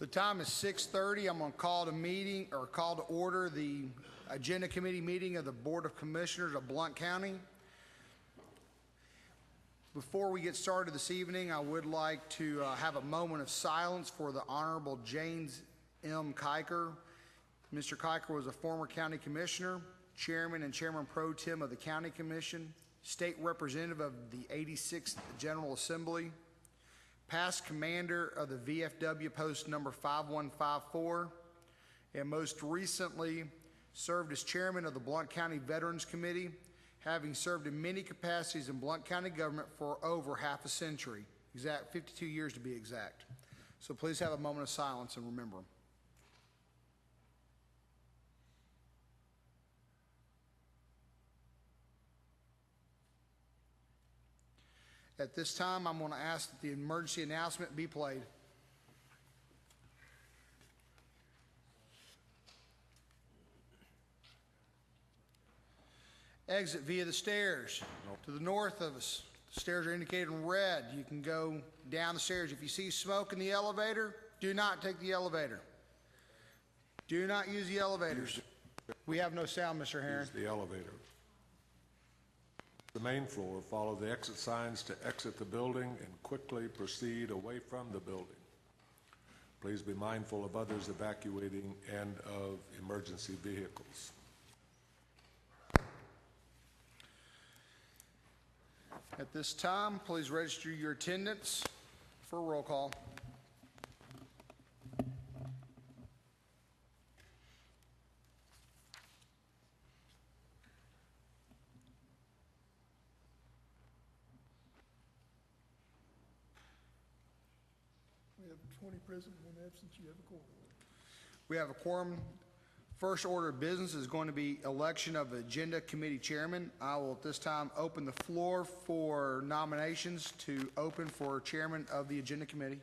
The time is 6:30. I'm going to call to order the Agenda Committee meeting of the Board of Commissioners of Blount County. Before we get started this evening, I would like to have a moment of silence for the Honorable James M. Kiker. Mr. Kiker was a former county commissioner, chairman and chairman pro tem of the county commission, state representative of the 86th General Assembly, past commander of the VFW post number 5154, and most recently served as chairman of the Blount County Veterans Committee, having served in many capacities in Blount County government for over half a century, 52 years to be exact. So please have a moment of silence and remember him. At this time, I'm going to ask that the emergency announcement be played. Exit via the stairs to the north of us. The stairs are indicated in red. You can go down the stairs. If you see smoke in the elevator, do not take the elevator. Do not use the elevators. We have no sound, Mr. Herron. Use the elevator. The main floor, follow the exit signs to exit the building and quickly proceed away from the building. Please be mindful of others evacuating and of emergency vehicles. At this time, please register your attendance for a roll call. We have 20 present, one absent. You have a quorum. We have a quorum. First order of business is going to be election of Agenda Committee Chairman. I will at this time open the floor for nominations to open for Chairman of the Agenda Committee.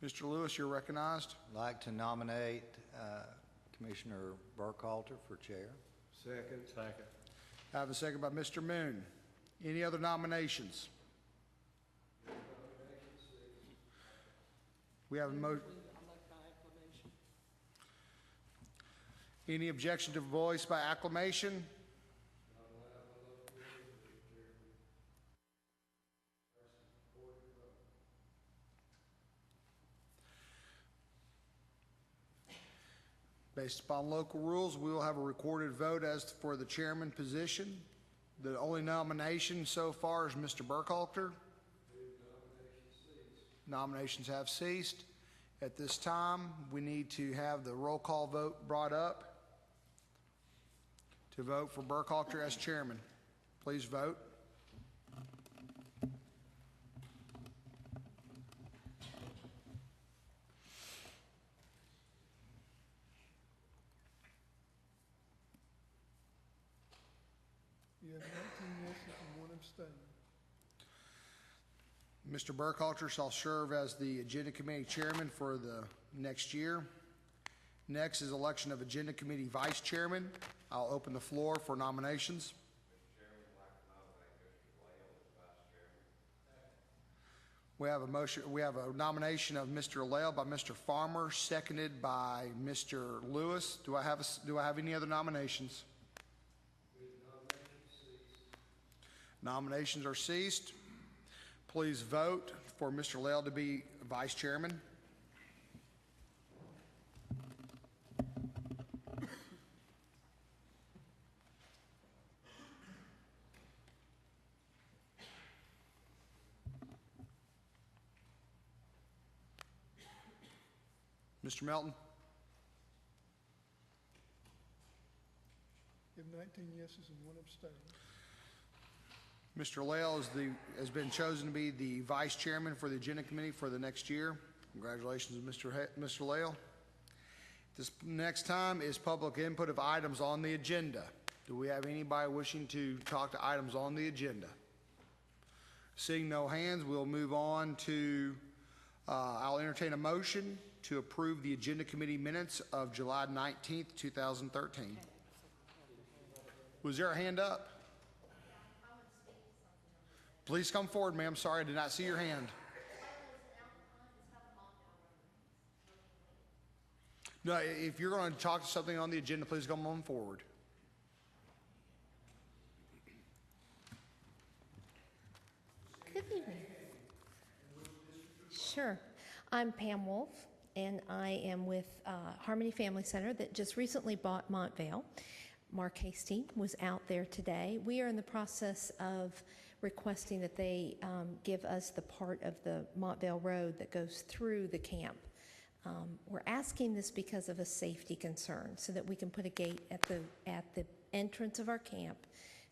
Mr. Lewis, you're recognized. I'd like to nominate Commissioner Burkhalter for chair. Second. I have a second by Mr. Moon. Any other nominations? We have a motion. Any objection to voice by acclamation? Based upon local rules, we will have a recorded vote as for the chairman position. The only nomination so far is Mr. Burkhalter. Nominations have ceased. At this time, we need to have the roll call vote brought up to vote for Burkhalter as chairman. Please vote. You have 19 yeses and one abstain. Mr. Burkhalter shall serve as the Agenda Committee Chairman for the next year. Next is election of Agenda Committee Vice Chairman. I'll open the floor for nominations. Mr. Chairman, I'd like to nominate Mr. Lael as Vice Chairman. We have a motion. We have a nomination of Mr. Lael by Mr. Farmer, seconded by Mr. Lewis. Do I have any other nominations? Nominations are ceased. Please vote for Mr. Lael to be Vice Chairman. Mr. Melton? You have 19 yeses and one abstain. Mr. Lael has been chosen to be the Vice Chairman for the Agenda Committee for the next year. Congratulations, Mr. Lael. This next time is public input of items on the agenda. Do we have anybody wishing to talk to items on the agenda? Seeing no hands, we'll move on to, I'll entertain a motion to approve the Agenda Committee minutes of July 19th, 2013. Was there a hand up? Please come forward, ma'am. Sorry, I did not see your hand. No, if you're going to talk to something on the agenda, please come on forward. Good evening. Sure. I'm Pam Wolf, and I am with Harmony Family Center that just recently bought Montvale. Mark Hasty was out there today. We are in the process of requesting that they give us the part of the Montvale Road that goes through the camp. We're asking this because of a safety concern, so that we can put a gate at the entrance of our camp,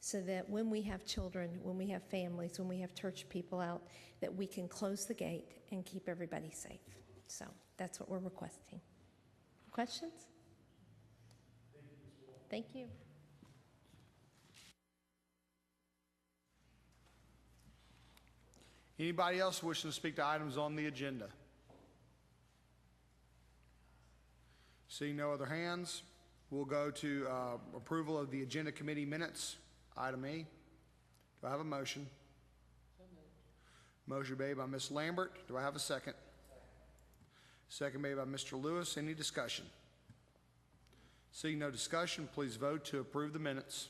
so that when we have children, when we have families, when we have church people out, that we can close the gate and keep everybody safe. So that's what we're requesting. Questions? Thank you. Anybody else wishing to speak to items on the agenda? Seeing no other hands, we'll go to approval of the agenda committee minutes. Item E. Do I have a motion? Motion made by Ms. Lambert. Do I have a second? Second made by Mr. Lewis. Any discussion? Seeing no discussion, please vote to approve the minutes.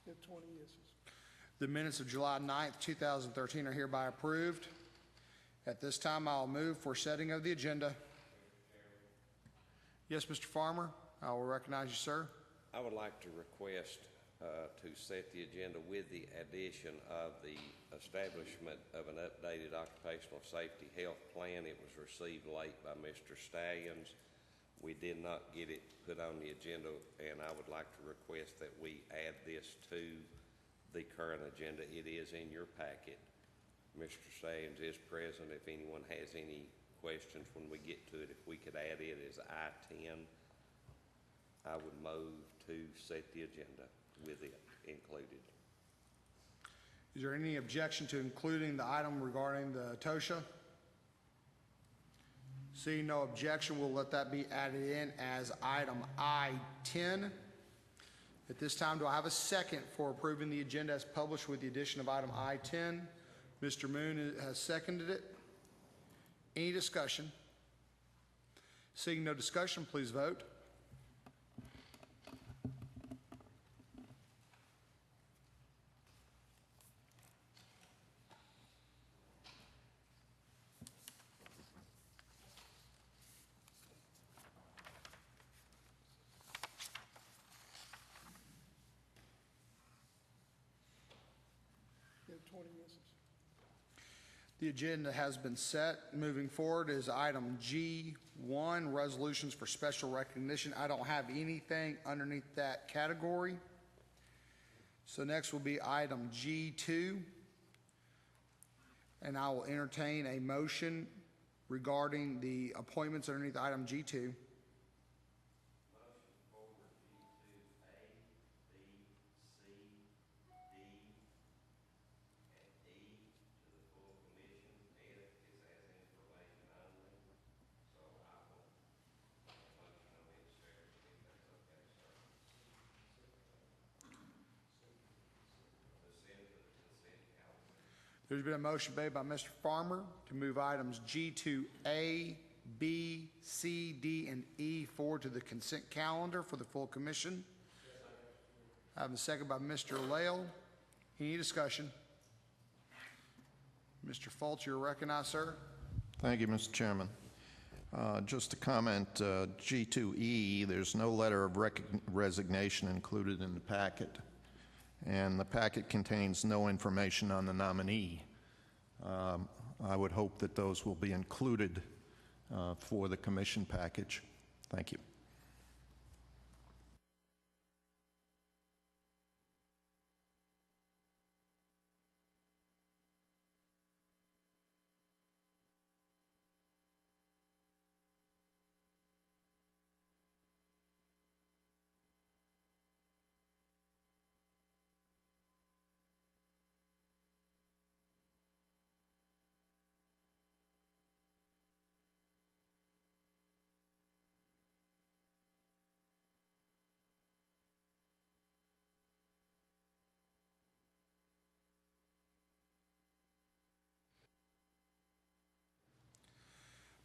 You have 20 yeses. The minutes of July 9th, 2013 are hereby approved. At this time, I'll move for setting of the agenda. Yes, Mr. Farmer, I will recognize you, sir. I would like to request to set the agenda with the addition of the establishment of an updated occupational safety health plan. It was received late by Mr. Stallions. We did not get it put on the agenda, and I would like to request that we add this to the current agenda. It is in your packet. Mr. Stallions is present. If anyone has any questions when we get to it, if we could add it as I-10, I would move to set the agenda with it included. Is there any objection to including the item regarding the TOSHA? Seeing no objection, we'll let that be added in as item I-10. At this time, do I have a second for approving the agenda as published with the addition of item I-10? Mr. Moon has seconded it. Any discussion? Seeing no discussion, please vote. You have 20 yeses. The agenda has been set. Moving forward is item G1, resolutions for special recognition. I don't have anything underneath that category. So next will be item G2. And I will entertain a motion regarding the appointments underneath item G2. There's been a motion made by Mr. Farmer to move items G2A, B, C, D, and E forward to the consent calendar for the full commission. I have a second by Mr. Lael. Any discussion? Mr. Fultz, you're recognized, sir. Thank you, Mr. Chairman. Just to comment, G2E, there's no letter of resignation included in the packet, and the packet contains no information on the nominee. I would hope that those will be included for the commission package. Thank you.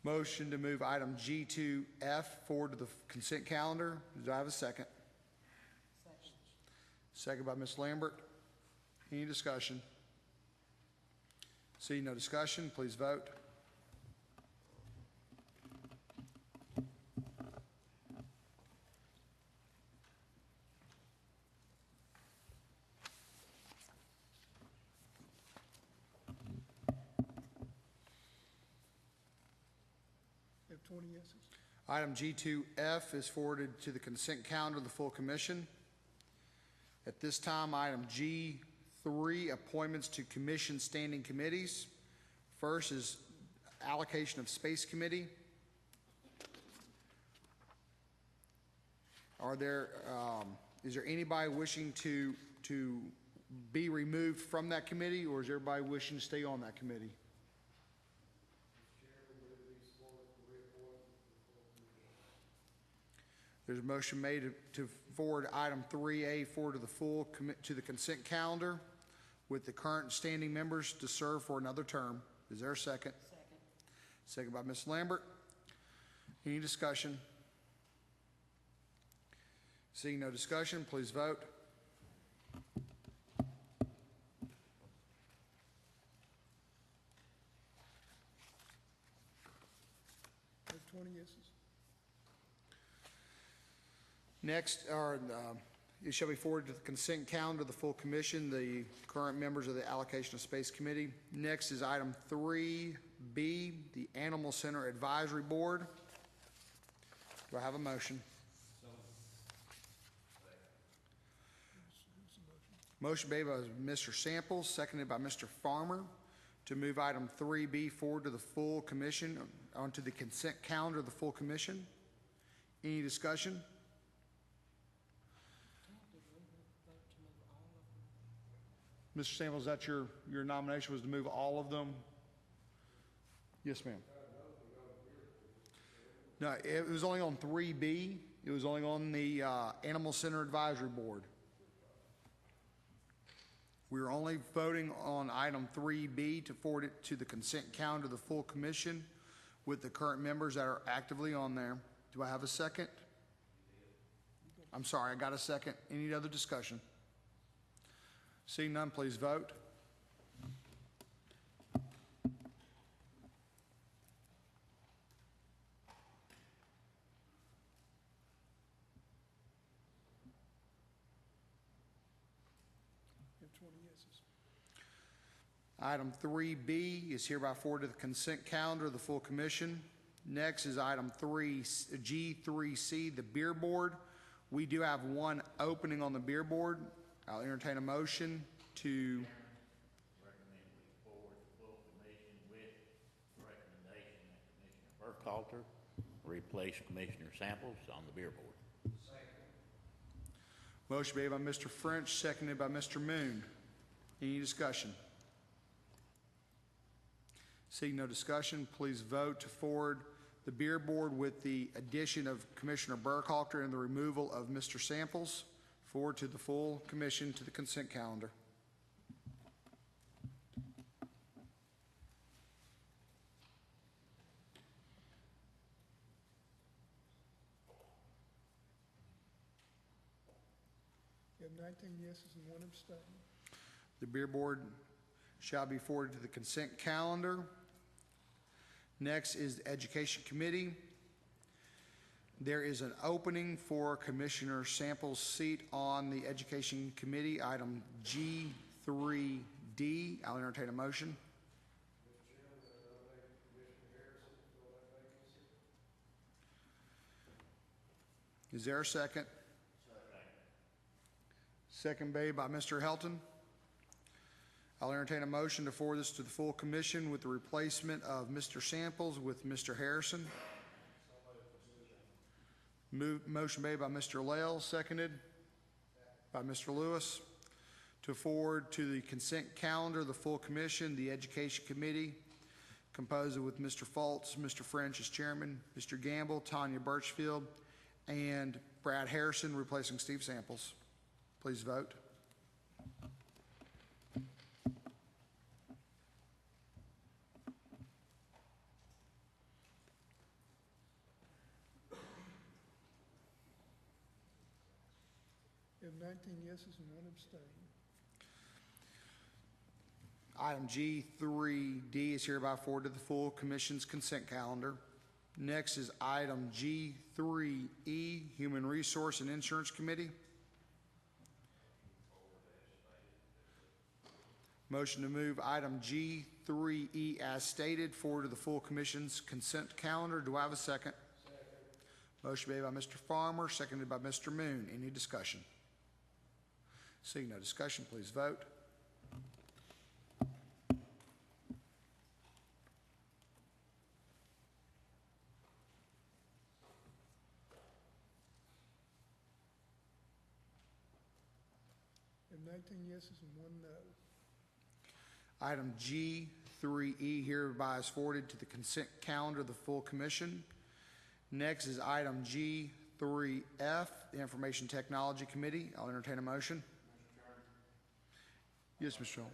Motion to move item G2F forward to the consent calendar. Do I have a second? Second by Ms. Lambert. Any discussion? Seeing no discussion, please vote. You have 20 yeses. Item G2F is forwarded to the consent calendar of the full commission. At this time, item G3, appointments to commission standing committees. First is allocation of space committee. Is there anybody wishing to be removed from that committee, or is everybody wishing to stay on that committee? There's a motion made to forward item 3A forward to the to the consent calendar with the current standing members to serve for another term. Is there a second? Second by Ms. Lambert. Any discussion? Seeing no discussion, please vote. You have 20 yeses. Next, it shall be forwarded to the consent calendar of the full commission, the current members of the allocation of space committee. Next is item 3B, the Animal Center Advisory Board. Do I have a motion? Motion made by Mr. Samples, seconded by Mr. Farmer, to move item 3B forward to the full commission, onto the consent calendar of the full commission. Any discussion? Mr. Samples, is that your nomination was to move all of them? Yes, ma'am. No, it was only on 3B. It was only on the Animal Center Advisory Board. We were only voting on item 3B to forward it to the consent calendar of the full commission with the current members that are actively on there. Do I have a second? I'm sorry, I got a second. Any other discussion? Seeing none, please vote. You have 20 yeses. Item 3B is hereby forwarded to the consent calendar of the full commission. Next is item G3C, the beer board. We do have one opening on the beer board. I'll entertain a motion to Recommend we forward the full commission with the recommendation that Commissioner Burkhalter replace Commissioner Samples on the beer board. motion made by Mr. French, seconded by Mr. Moon. Any discussion? Seeing no discussion, please vote to forward the beer board with the addition of Commissioner Burkhalter and the removal of Mr. Samples forward to the full commission to the consent calendar. You have 19 yeses and 1 abstain. The beer board shall be forwarded to the consent calendar. Next is the Education Committee. There is an opening for Commissioner Samples' seat on the Education Committee, item G3D. I'll entertain a motion. Is there a second? Second made by Mr. Helton. I'll entertain a motion to forward this to the full commission with the replacement of Mr. Samples with Mr. Harrison. Motion made by Mr. Lael, seconded by Mr. Lewis, to forward to the consent calendar of the full commission, the Education Committee, composed with Mr. Fultz, Mr. French as chairman, Mr. Gamble, Tanya Birchfield, and Brad Harrison, replacing Steve Samples. Please vote. We have 19 yeses and 1 abstain. Item G3D is hereby forwarded to the full commission's consent calendar. Next is item G3E, Human Resource and Insurance Committee. Motion to move item G3E as stated forward to the full commission's consent calendar. Do I have a second? Second. Motion made by Mr. Farmer, seconded by Mr. Moon. Any discussion? Seeing no discussion, please vote. We have 19 yeses and 1 no. Item G3E hereby is forwarded to the consent calendar of the full commission. Next is item G3F, the Information Technology Committee. I'll entertain a motion. Yes, Mr. Jones.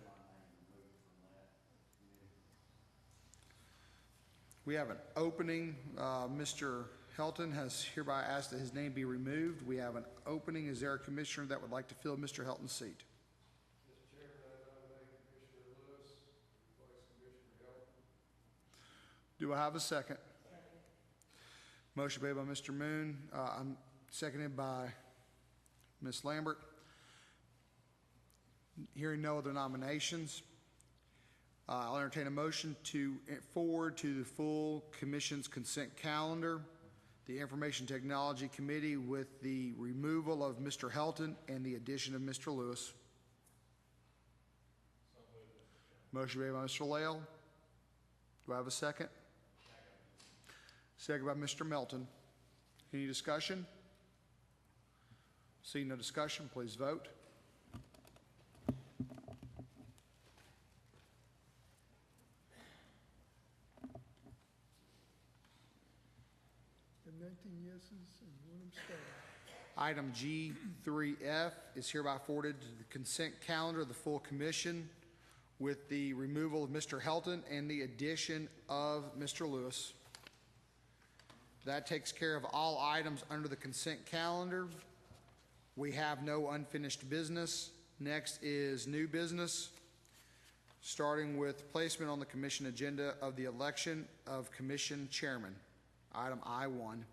We have an opening. Mr. Helton has hereby asked that his name be removed. We have an opening. Is there a commissioner that would like to fill Mr. Helton's seat? Do I have a second? Motion made by Mr. Moon. I'm seconded by Ms. Lambert. Hearing no other nominations, I'll entertain a motion to forward to the full commission's consent calendar the Information Technology Committee with the removal of Mr. Helton and the addition of Mr. Lewis. Motion made by Mr. Lael. Do I have a second? Second by Mr. Melton. Any discussion? Seeing no discussion, please vote. We have 19 yeses and 1 abstain. Item G3F is hereby forwarded to the consent calendar of the full commission with the removal of Mr. Helton and the addition of Mr. Lewis. That takes care of all items under the consent calendar. We have no unfinished business. Next is new business, starting with placement on the commission agenda of the election of commission chairman. Item I-1.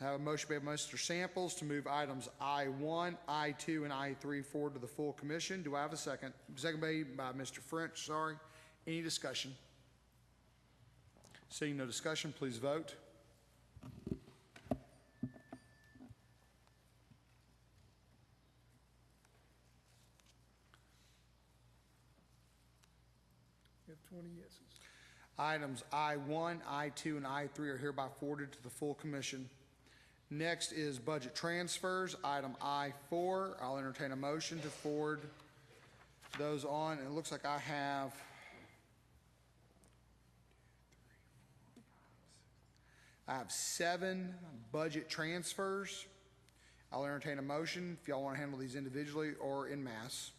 I have a motion made by Mr. Samples to move items I-1, I-2, and I-3 forward to the full commission. Do I have a second? Second made by Mr. French, sorry. Any discussion? Seeing no discussion, please vote. We have 20 yeses. Items I-1, I-2, and I-3 are hereby forwarded to the full commission. Next is budget transfers. Item I-4, I'll entertain a motion to forward those on. It looks like I have seven budget transfers. I'll entertain a motion if y'all want to handle these individually or in mass.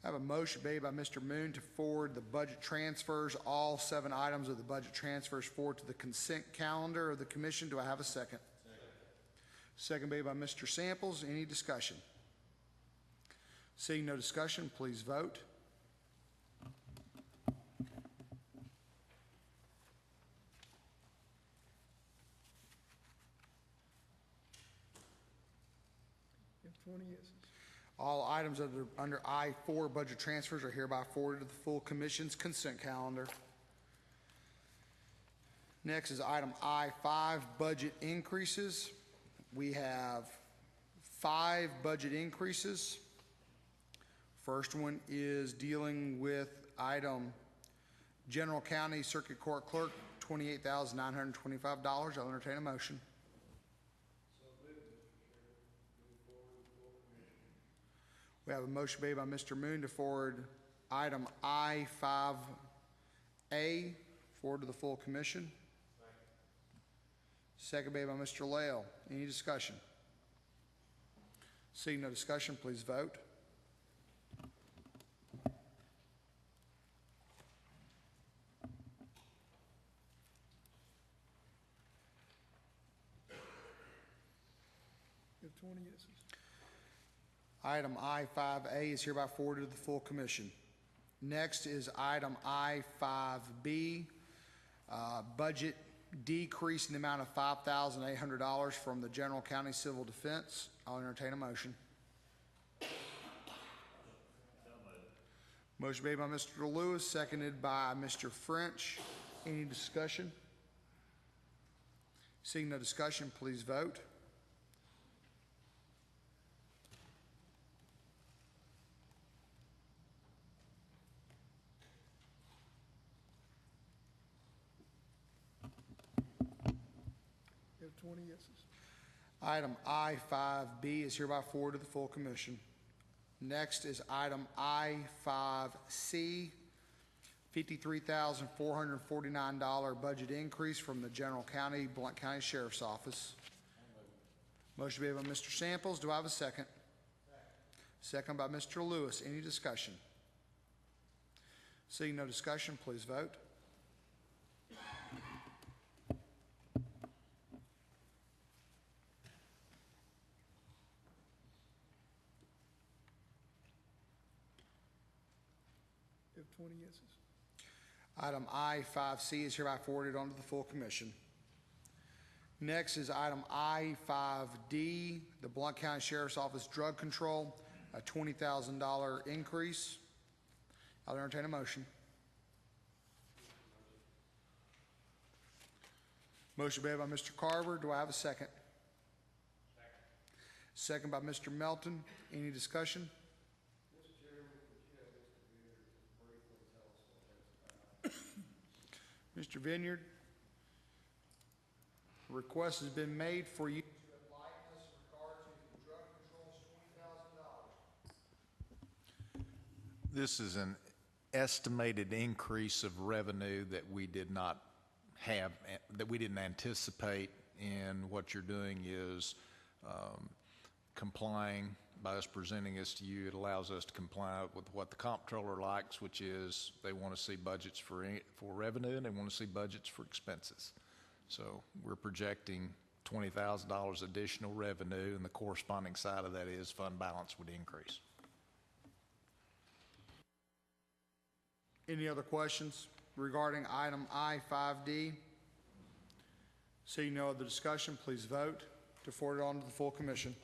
I have a motion made by Mr. Moon to forward the budget transfers, all 7 items of the budget transfers forward to the consent calendar of the commission. Do I have a second? Second made by Mr. Samples. Any discussion? Seeing no discussion, please vote. We have 20 yeses. All items under I-4 budget transfers are hereby forwarded to the full commission's consent calendar. Next is item I-5, budget increases. We have 5 budget increases. First one is dealing with item General County Circuit Court Clerk, $28,925. I'll entertain a motion. We have a motion made by Mr. Moon to forward item I-5A forward to the full commission. Second made by Mr. Lael. Any discussion? Seeing no discussion, please vote. You have 20 yeses. Item I-5A is hereby forwarded to the full commission. Next is item I-5B, budget decrease in the amount of $5,800 from the General County Civil Defense. I'll entertain a motion. Motion made by Mr. Lewis, seconded by Mr. French. Any discussion? Seeing no discussion, please vote. You have 20 yeses. Item I-5B is hereby forwarded to the full commission. Next is item I-5C, $53,449 budget increase from the General County, Blount County Sheriff's Office. Motion made by Mr. Samples. Do I have a second? Second by Mr. Lewis. Any discussion? Seeing no discussion, please vote. You have 20 yeses. Item I-5C is hereby forwarded onto the full commission. Next is item I-5D, the Blount County Sheriff's Office Drug Control, a $20,000 increase. I'll entertain a motion. Motion made by Mr. Carver. Do I have a second? Second by Mr. Melton. Any discussion? Mr. Vineyard, a request has been made for you to enlighten us in regard to the drug control's $20,000. This is an estimated increase of revenue that we did not have, that we didn't anticipate, and what you're doing is complying by us presenting this to you. It allows us to comply with what the comptroller likes, which is they want to see budgets for revenue and they want to see budgets for expenses. So we're projecting $20,000 additional revenue, and the corresponding side of that is fund balance would increase. Any other questions regarding item I-5D? Seeing no other discussion, please vote to forward it on to the full commission.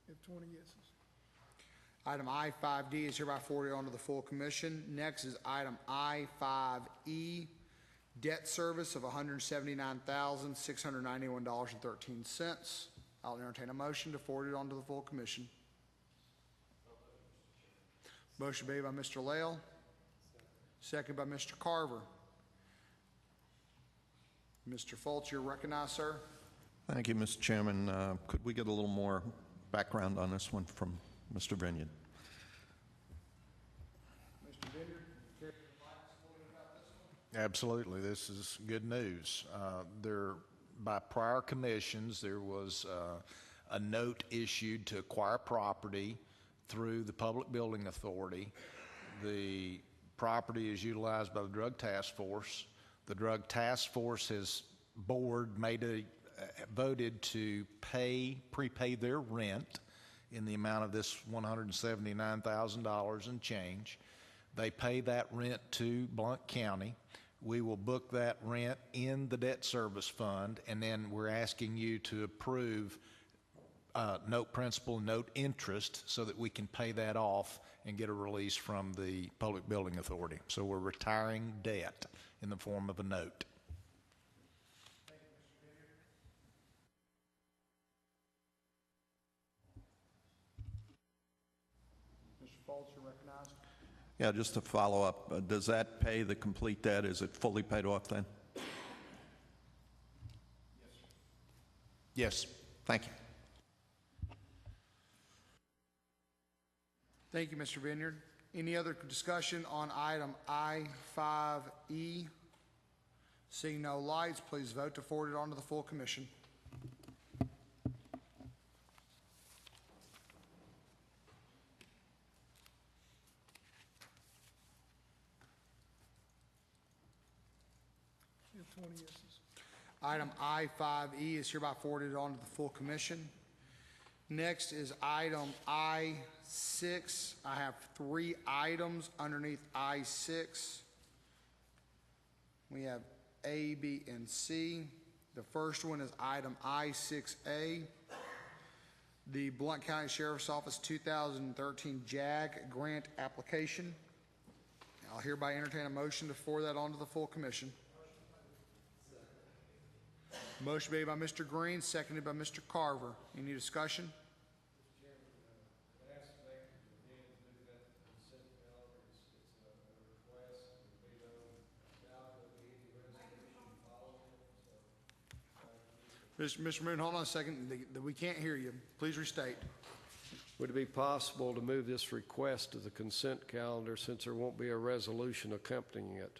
You have 20 yeses. Item I-5D is hereby forwarded on to the full commission. Next is item I-5E, debt service of $179,691.13. I'll entertain a motion to forward it on to the full commission. Motion made by Mr. Lael, second by Mr. Carver. Mr. Fultz, you're recognized, sir. Thank you, Mr. Chairman. Could we get a little more background on this one from Mr. Vineyard? Mr. Vineyard, care to enlighten us a little bit about this one? Absolutely. This is good news. By prior commissions, there was a note issued to acquire property through the Public Building Authority. The property is utilized by the Drug Task Force. The Drug Task Force's board voted to prepay their rent in the amount of this $179,000 and change. They pay that rent to Blount County. We will book that rent in the debt service fund, and then we're asking you to approve note principal, note interest, so that we can pay that off and get a release from the Public Building Authority. So we're retiring debt in the form of a note. Mr. Fultz, you're recognized. Yeah, just to follow up, does that pay the complete debt? Is it fully paid off then? Yes. Thank you. Thank you, Mr. Vineyard. Any other discussion on item I-5E? Seeing no lights, please vote to forward it on to the full commission. 20 yeses. Item I-5E is hereby forwarded on to the full commission. Next is item I-6. I have 3 items underneath I-6. We have A, B, and C. The first one is item I-6A, the Blount County Sheriff's Office 2013 JAG grant application. I'll hereby entertain a motion to forward that on to the full commission. Motion made by Mr. Green, seconded by Mr. Carver. Any discussion? Mr. Moon, hold on a second. We can't hear you. Please restate. Would it be possible to move this request to the consent calendar since there won't be a resolution accompanying it?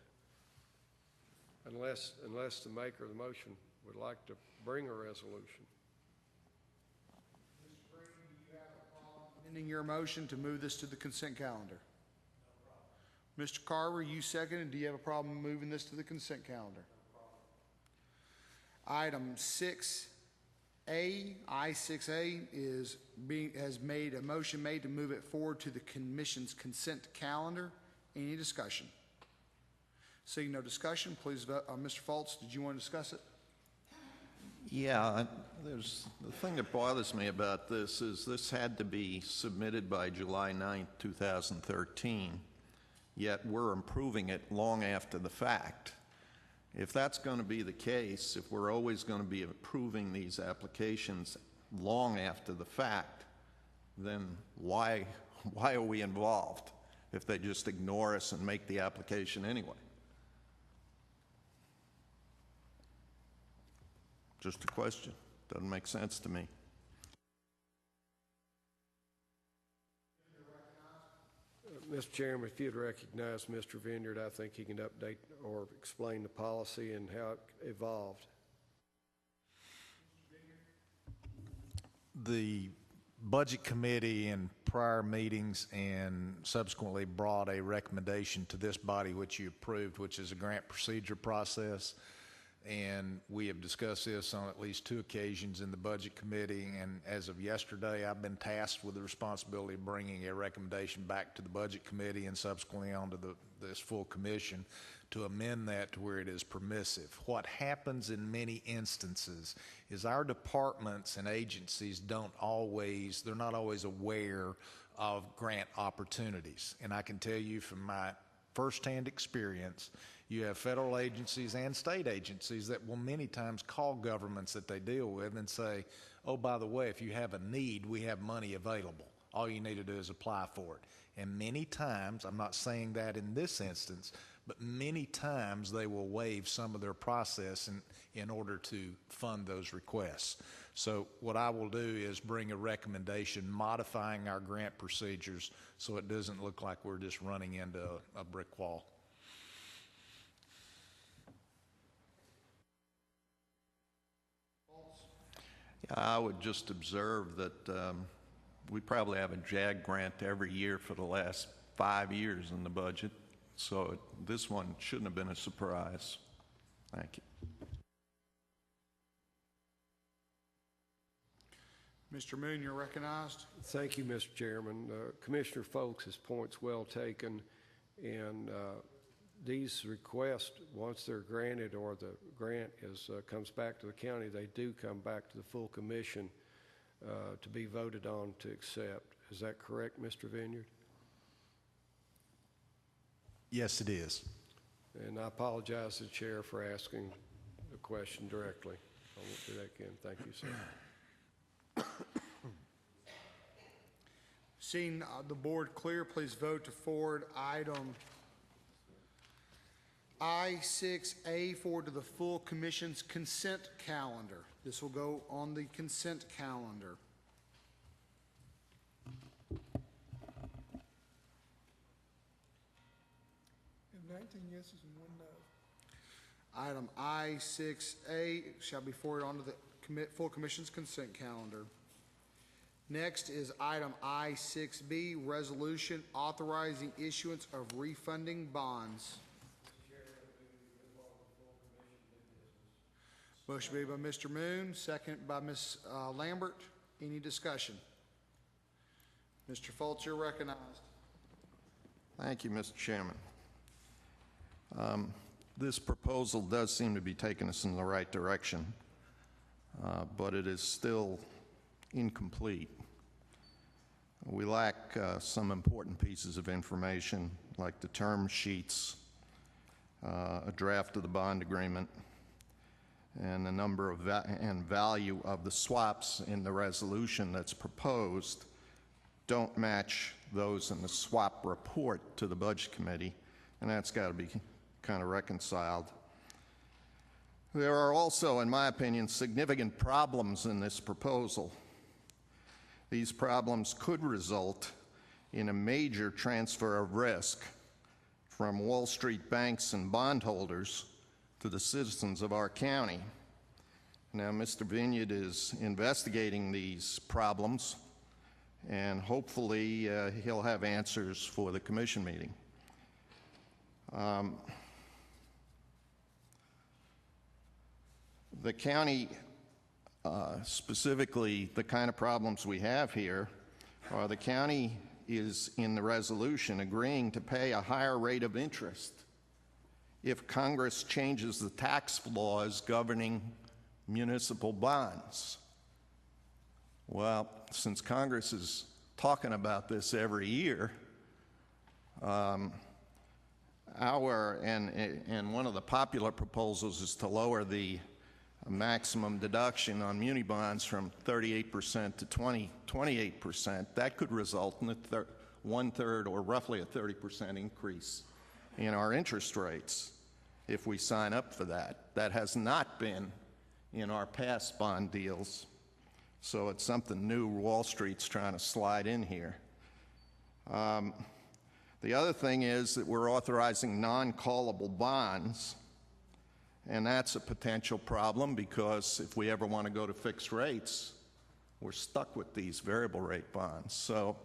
Unless the maker of the motion would like to bring a resolution. Mr. Green, do you have a problem amending your motion to move this to the consent calendar? No problem. Mr. Carver, you seconded. Do you have a problem moving this to the consent calendar? No problem. Item 6A, I-6A has made a motion made to move it forward to the commission's consent calendar. Any discussion? Seeing no discussion, please vote. Mr. Fultz, did you want to discuss it? Yeah, there's the thing that bothers me about this is this had to be submitted by July 9th, 2013, yet we're improving it long after the fact. If that's going to be the case, if we're always going to be approving these applications long after the fact, then why are we involved if they just ignore us and make the application anyway? Just a question. Doesn't make sense to me. Mr. Chairman, if you'd recognize Mr. Vineyard, I think he can update or explain the policy and how it evolved. The Budget Committee in prior meetings and subsequently brought a recommendation to this body which you approved, which is a grant procedure process. And we have discussed this on at least 2 occasions in the Budget Committee, and as of yesterday, I've been tasked with the responsibility of bringing a recommendation back to the Budget Committee and subsequently onto this full commission to amend that to where it is permissive. What happens in many instances is our departments and agencies they're not always aware of grant opportunities. And I can tell you from my firsthand experience, you have federal agencies and state agencies that will many times call governments that they deal with and say, oh, by the way, if you have a need, we have money available. All you need to do is apply for it. And many times, I'm not saying that in this instance, but many times they will waive some of their process in order to fund those requests. So what I will do is bring a recommendation modifying our grant procedures so it doesn't look like we're just running into a brick wall. I would just observe that we probably have a JAG grant every year for the last 5 years in the budget, so this one shouldn't have been a surprise. Thank you. Mr. Moon, you're recognized. Thank you, Mr. Chairman. Commissioner Folks' point's well taken, and these requests, once they're granted or the grant comes back to the county, they do come back to the full commission to be voted on to accept. Is that correct, Mr. Vineyard? Yes, it is. And I apologize to the chair for asking the question directly. I won't do that again. Thank you, sir. Seeing the board clear, please vote to forward item I-6A forward to the full commission's consent calendar. This will go on the consent calendar. We have 19 yeses and 1 no. Item I-6A shall be forwarded onto the full commission's consent calendar. Next is item I-6B, resolution authorizing issuance of refunding bonds. Motion made by Mr. Moon, second by Ms. Lambert. Any discussion? Mr. Fultz, you're recognized. Thank you, Mr. Chairman. This proposal does seem to be taking us in the right direction, but it is still incomplete. We lack some important pieces of information, like the term sheets, a draft of the bond agreement, and the number of and value of the swaps in the resolution that's proposed don't match those in the swap report to the Budget Committee, and that's got to be kind of reconciled. There are also, in my opinion, significant problems in this proposal. These problems could result in a major transfer of risk from Wall Street banks and bondholders to the citizens of our county. Now, Mr. Vineyard is investigating these problems, and hopefully he'll have answers for the commission meeting. The county, specifically the kind of problems we have here, are the county is in the resolution agreeing to pay a higher rate of interest if Congress changes the tax laws governing municipal bonds. Well, since Congress is talking about this every year, and one of the popular proposals is to lower the maximum deduction on muni bonds from 38% to 28%. That could result in a one-third or roughly a 30% increase in our interest rates if we sign up for that. That has not been in our past bond deals, so it's something new Wall Street's trying to slide in here. The other thing is that we're authorizing non-callable bonds, and that's a potential problem because if we ever want to go to fixed rates, we're stuck with these variable rate bonds. So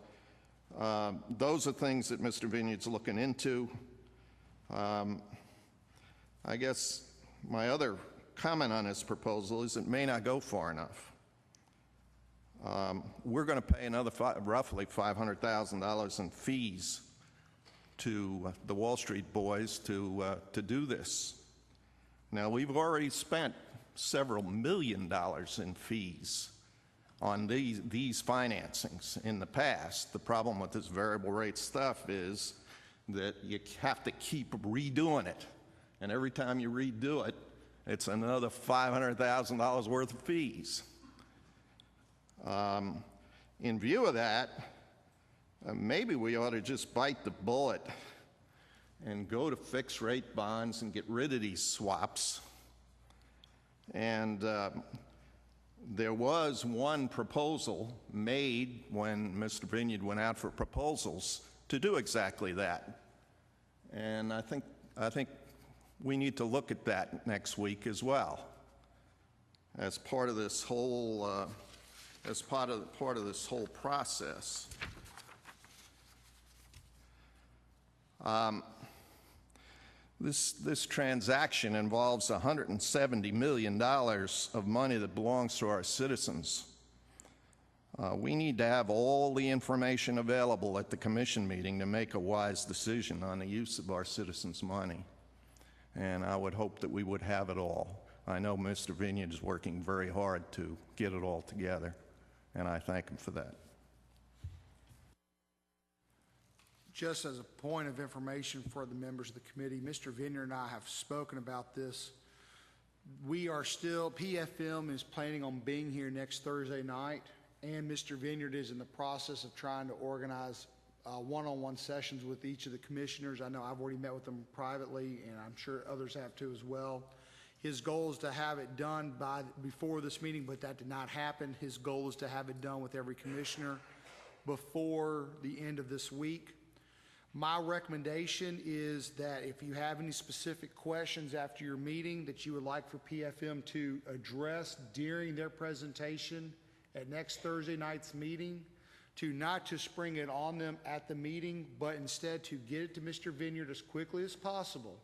those are things that Mr. Vineyard's looking into. I guess my other comment on this proposal is it may not go far enough. We're going to pay another roughly $500,000 in fees to the Wall Street boys to do this. Now, we've already spent several $1 million in fees on these financings in the past. The problem with this variable rate stuff is that you have to keep redoing it, and every time you redo it, it's another $500,000 worth of fees. In view of that, maybe we ought to just bite the bullet and go to fixed rate bonds and get rid of these swaps. And there was one proposal made when Mr. Vineyard went out for proposals to do exactly that. And I think we need to look at that next week as well, as part of this whole process. This transaction involves $170 million of money that belongs to our citizens. We need to have all the information available at the commission meeting to make a wise decision on the use of our citizens' money. And I would hope that we would have it all. I know Mr. Vineyard is working very hard to get it all together, and I thank him for that. Just as a point of information for the members of the committee, Mr. Vineyard and I have spoken about this. We are still, PFM is planning on being here next Thursday night, and Mr. Vineyard is in the process of trying to organize one-on-one sessions with each of the commissioners. I know I've already met with them privately, and I'm sure others have too as well. His goal is to have it done before this meeting, but that did not happen. His goal is to have it done with every commissioner before the end of this week. My recommendation is that if you have any specific questions after your meeting that you would like for PFM to address during their presentation at next Thursday night's meeting, to not to spring it on them at the meeting, but instead to get it to Mr. Vineyard as quickly as possible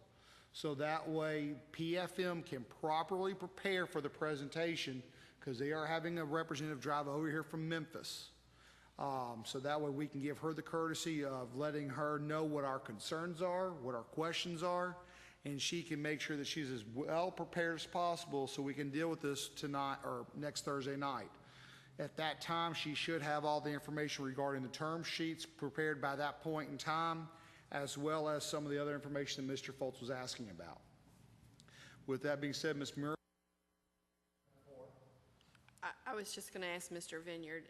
So that way PFM can properly prepare for the presentation, because they are having a representative drive over here from Memphis. So that way we can give her the courtesy of letting her know what our concerns are, what our questions are, and she can make sure that she's as well prepared as possible so we can deal with this tonight or next Thursday night. At that time, she should have all the information regarding the term sheets prepared by that point in time, as well as some of the other information that Mr. Foltz was asking about. With that being said, Ms. Murray. I was just going to ask Mr. Vineyard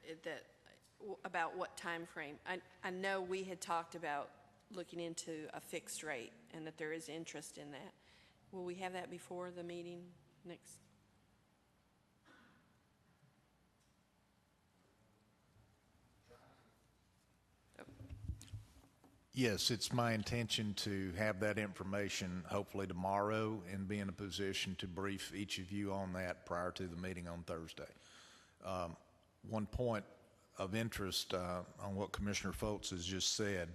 about what time frame. I know we had talked about looking into a fixed rate and that there is interest in that. Will we have that before the meeting next? Yes, it's my intention to have that information hopefully tomorrow and be in a position to brief each of you on that prior to the meeting on Thursday. One point of interest on what Commissioner Foltz has just said,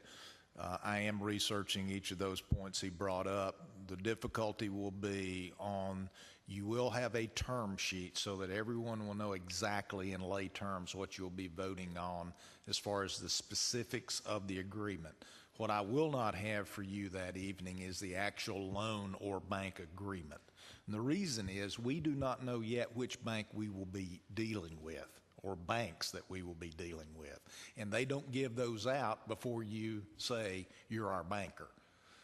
I am researching each of those points he brought up. The difficulty will be on, you will have a term sheet so that everyone will know exactly in lay terms what you'll be voting on as far as the specifics of the agreement. What I will not have for you that evening is the actual loan or bank agreement. And the reason is we do not know yet which bank we will be dealing with or banks that we will be dealing with. And they don't give those out before you say you're our banker.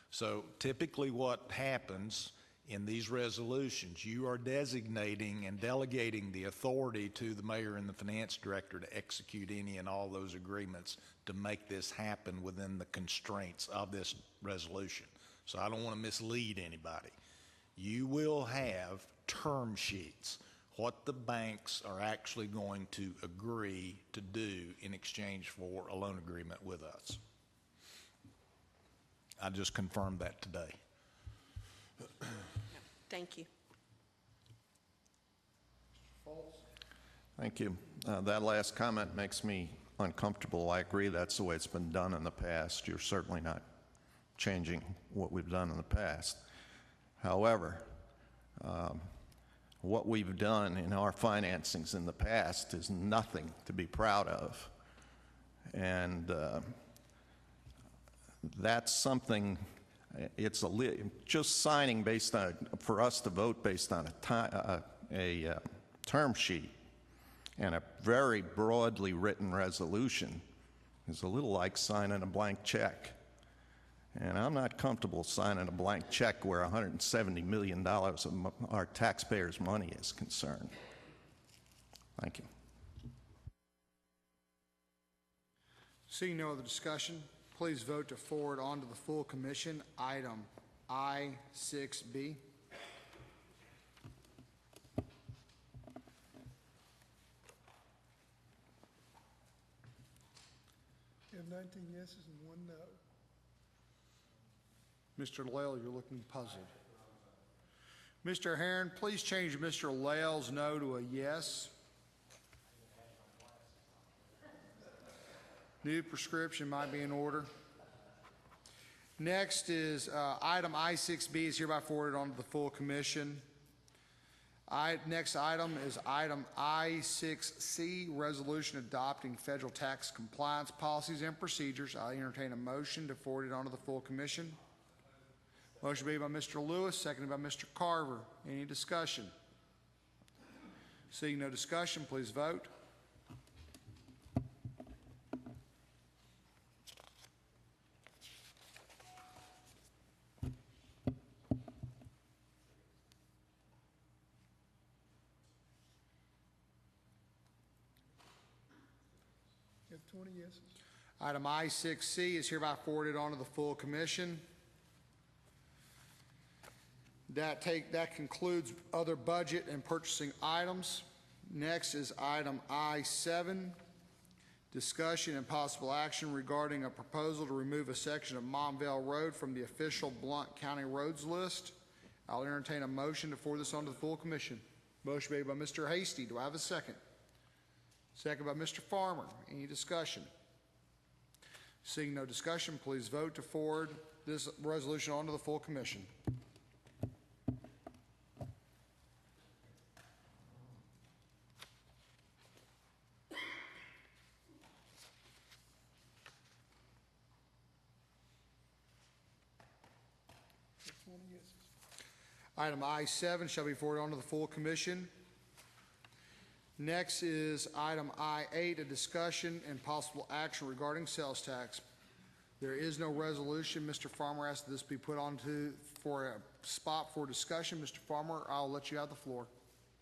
So typically what happens in these resolutions, you are designating and delegating the authority to the mayor and the finance director to execute any and all those agreements to make this happen within the constraints of this resolution. So I don't want to mislead anybody. You will have term sheets, what the banks are actually going to agree to do in exchange for a loan agreement with us. I just confirmed that today. Thank you. Thank you. That last comment makes me uncomfortable. I agree that's the way it's been done in the past. You're certainly not changing what we've done in the past. However, what we've done in our financings in the past is nothing to be proud of. And that's something, it's just signing based on, for us to vote based on a term sheet and a very broadly written resolution is a little like signing a blank check. And I'm not comfortable signing a blank check where $170 million of our taxpayers' money is concerned. Thank you. Seeing no other discussion, please vote to forward on to the full commission item I-6B. You have 19 yeses and 1 no. Mr. Lael, you're looking puzzled. Mr. Herron, please change Mr. Lael's no to a yes. New prescription might be in order. Next is item I-6B is hereby forwarded on to the full commission. Next item is item I-6C, resolution adopting federal tax compliance policies and procedures. I entertain a motion to forward it on to the full commission. Motion made by Mr. Lewis, seconded by Mr. Carver. Any discussion? Seeing no discussion, please vote. You have 20 yeses. Item I-6C is hereby forwarded on to the full commission. That concludes other budget and purchasing items. Next is item I-7, discussion and possible action regarding a proposal to remove a section of Montvale Road from the official Blount County roads list. I'll entertain a motion to forward this on to the full commission. Motion made by Mr. Hasty. Do I have a second? Second by Mr. Farmer. Any discussion? Seeing no discussion, please vote to forward this resolution on to the full commission. yeses. Item I-7 shall be forwarded on to the full commission. Next is item I-8, a discussion and possible action regarding sales tax. There is no resolution. Mr. Farmer asked that this be put on for a spot for discussion. Mr. Farmer, I'll let you have the floor.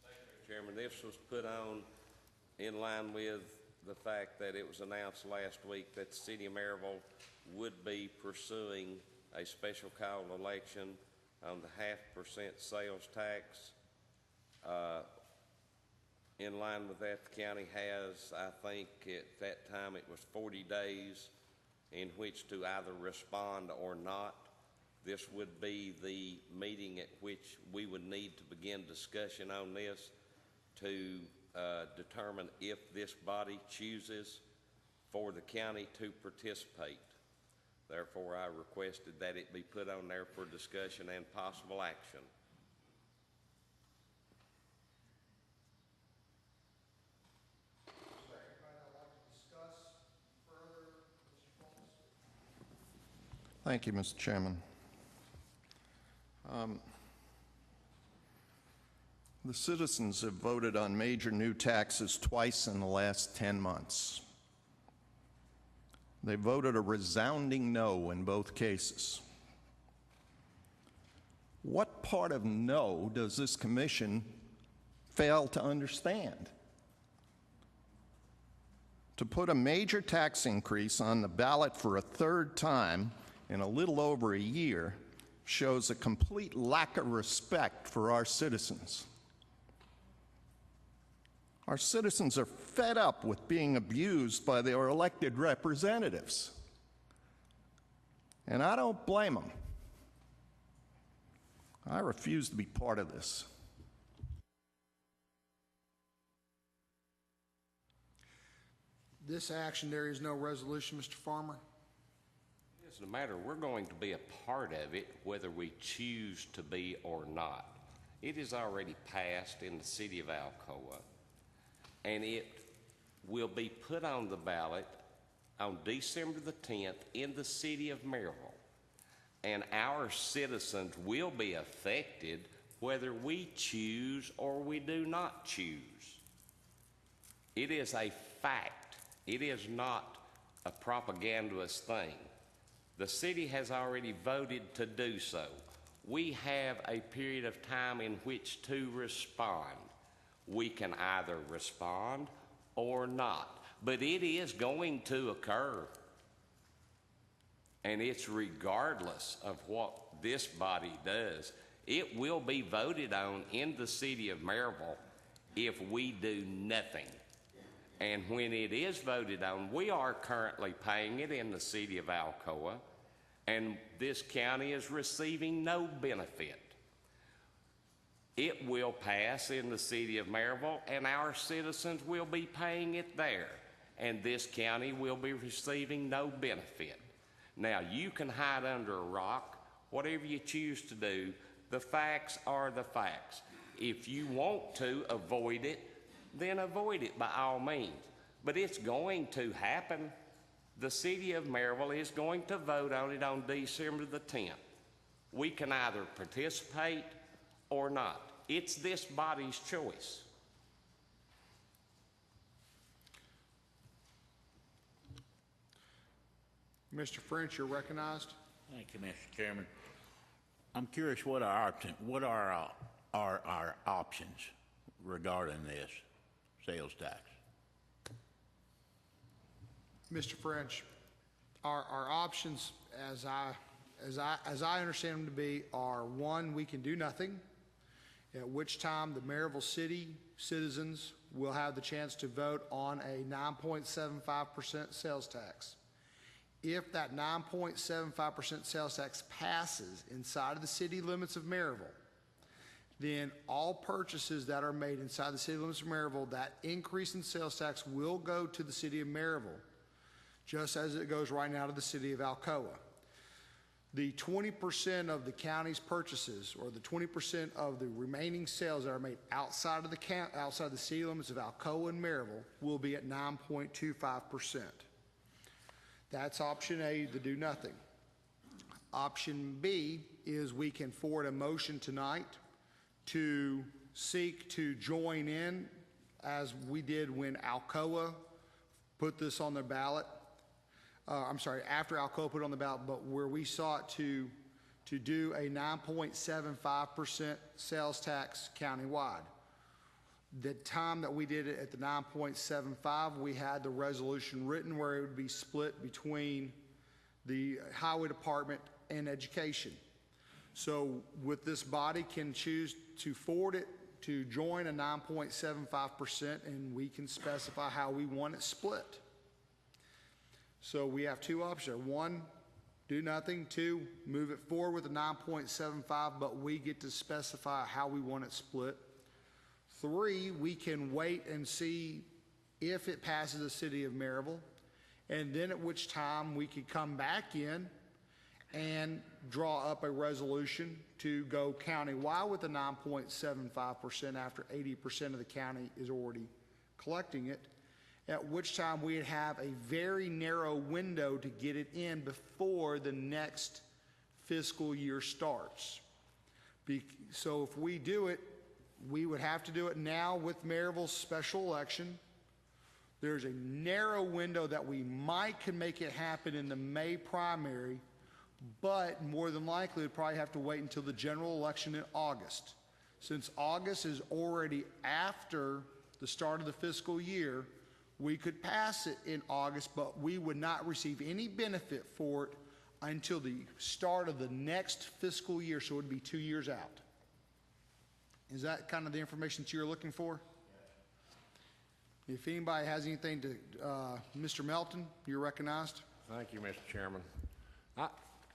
Thank you, Chairman. This was put on in line with the fact that it was announced last week that the City of Maryville would be pursuing a special call election on the 0.5% sales tax. In line with that, the county has, I think at that time it was 40 days in which to either respond or not. This would be the meeting at which we would need to begin discussion on this to determine if this body chooses for the county to participate. Therefore, I requested that it be put on there for discussion and possible action. Thank you, Mr. Chairman. The citizens have voted on major new taxes twice in the last 10 months. They voted a resounding no in both cases. What part of no does this commission fail to understand? To put a major tax increase on the ballot for a third time in a little over a year shows a complete lack of respect for our citizens. Our citizens are fed up with being abused by their elected representatives. And I don't blame them. I refuse to be part of this. This action, there is no resolution, Mr. Farmer. It doesn't matter. We're going to be a part of it whether we choose to be or not. It is already passed in the city of Alcoa, and it will be put on the ballot on December the 10th in the city of Maryville. And our citizens will be affected whether we choose or we do not choose. It is a fact. It is not a propagandist thing. The city has already voted to do so. We have a period of time in which to respond. We can either respond or not, but it is going to occur. And it's regardless of what this body does. It will be voted on in the city of Maryville if we do nothing. And when it is voted on, we are currently paying it in the city of Alcoa, and this county is receiving no benefit. It will pass in the city of Maryville, and our citizens will be paying it there, and this county will be receiving no benefit. Now, you can hide under a rock, whatever you choose to do. The facts are the facts. If you want to avoid it, then avoid it by all means. But it's going to happen. The city of Maryville is going to vote on it on December the 10th. We can either participate or not. It's this body's choice. Mr. French, you're recognized. Thank you, Mr. Chairman. I'm curious what are our options regarding this sales tax? Mr. French, our options, as I understand them to be, are one, we can do nothing, at which time the Maryville City citizens will have the chance to vote on a 9.75% sales tax. If that 9.75% sales tax passes inside of the city limits of Maryville, then all purchases that are made inside the city limits of Maryville, that increase in sales tax will go to the city of Maryville, just as it goes right now to the city of Alcoa. The 20% of the county's purchases, or the 20% of the remaining sales that are made outside of the city limits of Alcoa and Maryville, will be at 9.25%. That's option A, to do nothing. Option B is we can forward a motion tonight to seek to join in, as we did when Alcoa put this on the ballot. After Alcoa put it on the ballot, but where we sought to do a 9.75% sales tax countywide. The time that we did it at the 9.75, we had the resolution written where it would be split between the highway department and education. So with this body can choose to forward it to join a 9.75%, and we can specify how we want it split. So we have two options. One, do nothing. Two, move it forward with a 9.75, but we get to specify how we want it split. Three, we can wait and see if it passes the city of Maryville, and then at which time we could come back in and draw up a resolution to go countywide with the 9.75% after 80% of the county is already collecting it, at which time we'd have a very narrow window to get it in before the next fiscal year starts. So if we do it, we would have to do it now with Maryville's special election. There's a narrow window that we might can make it happen in the May primary, but more than likely we'd probably have to wait until the general election in August. Since August is already after the start of the fiscal year, we could pass it in August, but we would not receive any benefit for it until the start of the next fiscal year, so it would be 2 years out. Is that kind of the information that you're looking for? If anybody has anything to, Mr. Melton, you're recognized. Thank you, Mr. Chairman.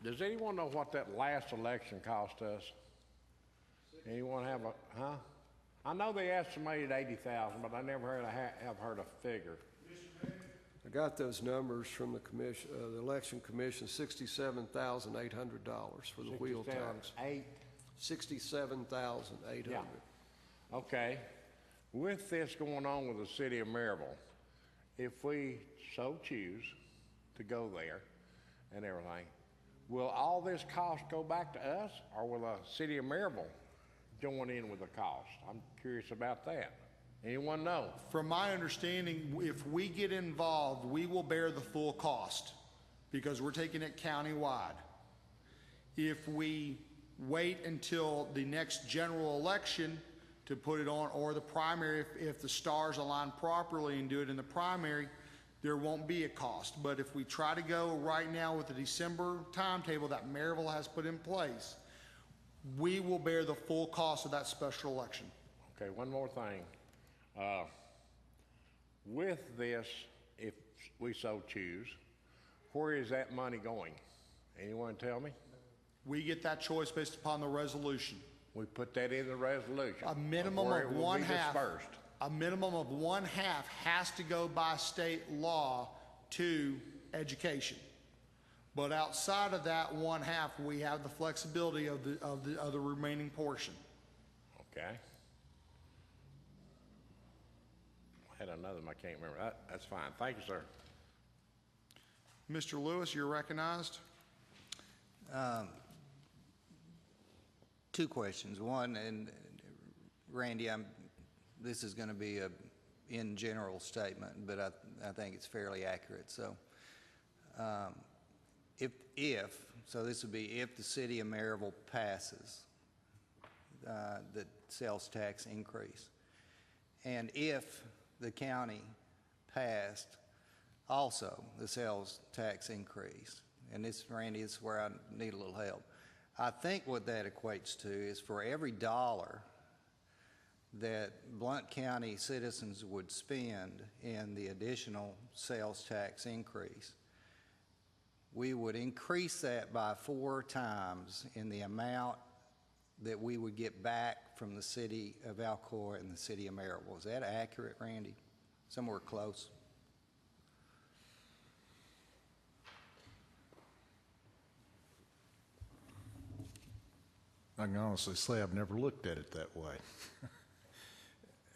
Does anyone know what that last election cost us? Anyone have I know they estimated 80,000, but I never have heard a figure. I got those numbers from the commission, the election commission, $67,800 for the wheel tax. $67,800. Yeah. Okay. With this going on with the city of Maryville, if we so choose to go there and everything, will all this cost go back to us, or will the city of Maryville join in with the cost? I'm curious about that. Anyone know? From my understanding, if we get involved, we will bear the full cost because we're taking it countywide. If we wait until the next general election to put it on, or the primary, if the stars align properly and do it in the primary, there won't be a cost. But if we try to go right now with the December timetable that Maryville has put in place, we will bear the full cost of that special election. Okay, one more thing. With this, if we so choose, where is that money going? Anyone tell me? We get that choice based upon the resolution. We put that in the resolution. A minimum where of it will one be half. dispersed. A minimum of one half has to go by state law to education. But outside of that one half, we have the flexibility of the remaining portion. Okay. I had another one, I can't remember. That's fine. Thank you, sir. Mr. Lewis, you're recognized. Two questions. One, and Randy, this is going to be a in general statement, but I think it's fairly accurate. So, so this would be if the city of Maryville passes the sales tax increase, and if the county passed also the sales tax increase, and this, Randy, is where I need a little help. I think what that equates to is for every dollar that Blount County citizens would spend in the additional sales tax increase, we would increase that by 4 times in the amount that we would get back from the city of Alcoa and the city of Maryville. Is that accurate, Randy? Somewhere close? I can honestly say I've never looked at it that way.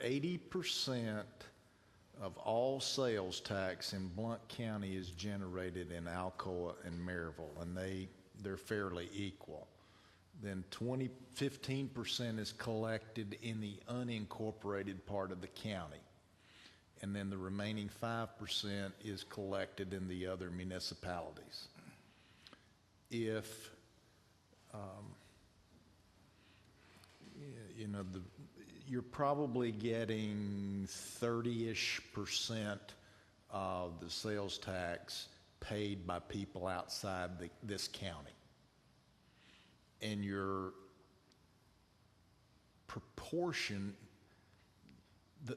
80% of all sales tax in Blount County is generated in Alcoa and Maryville, and they're fairly equal. Then 15% is collected in the unincorporated part of the county. And then the remaining 5% is collected in the other municipalities. If, you're probably getting 30-ish% of the sales tax paid by people outside this county. And your proportion,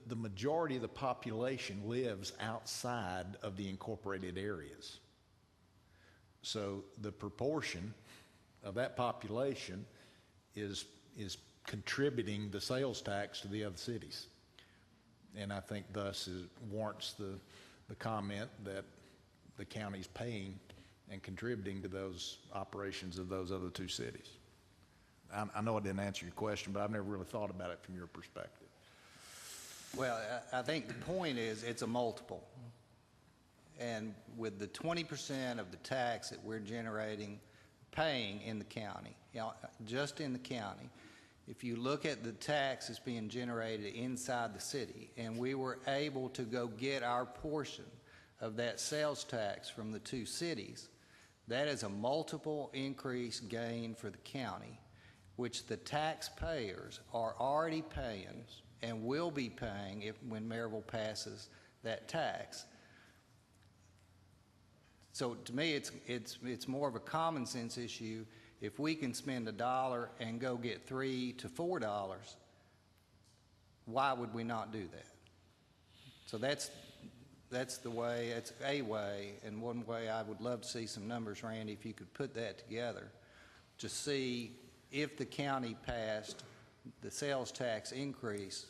the majority of the population lives outside of the incorporated areas. So the proportion of that population is contributing the sales tax to the other cities. And I think thus it warrants the comment that the county's paying and contributing to those operations of those other two cities. I know I didn't answer your question, but I've never really thought about it from your perspective. Well, I think the point is it's a multiple. And with the 20% of the tax that we're paying in the county, just in the county, if you look at the tax that's being generated inside the city, and we were able to go get our portion of that sales tax from the two cities, that is a multiple increase gain for the county, which the taxpayers are already paying and will be paying when Maryville passes that tax. So to me, it's more of a common sense issue. If we can spend $1 and go get $3 to $4, why would we not do that? So that's the way, it's a way, and one way I would love to see some numbers, Randy, if you could put that together to see if the county passed the sales tax increase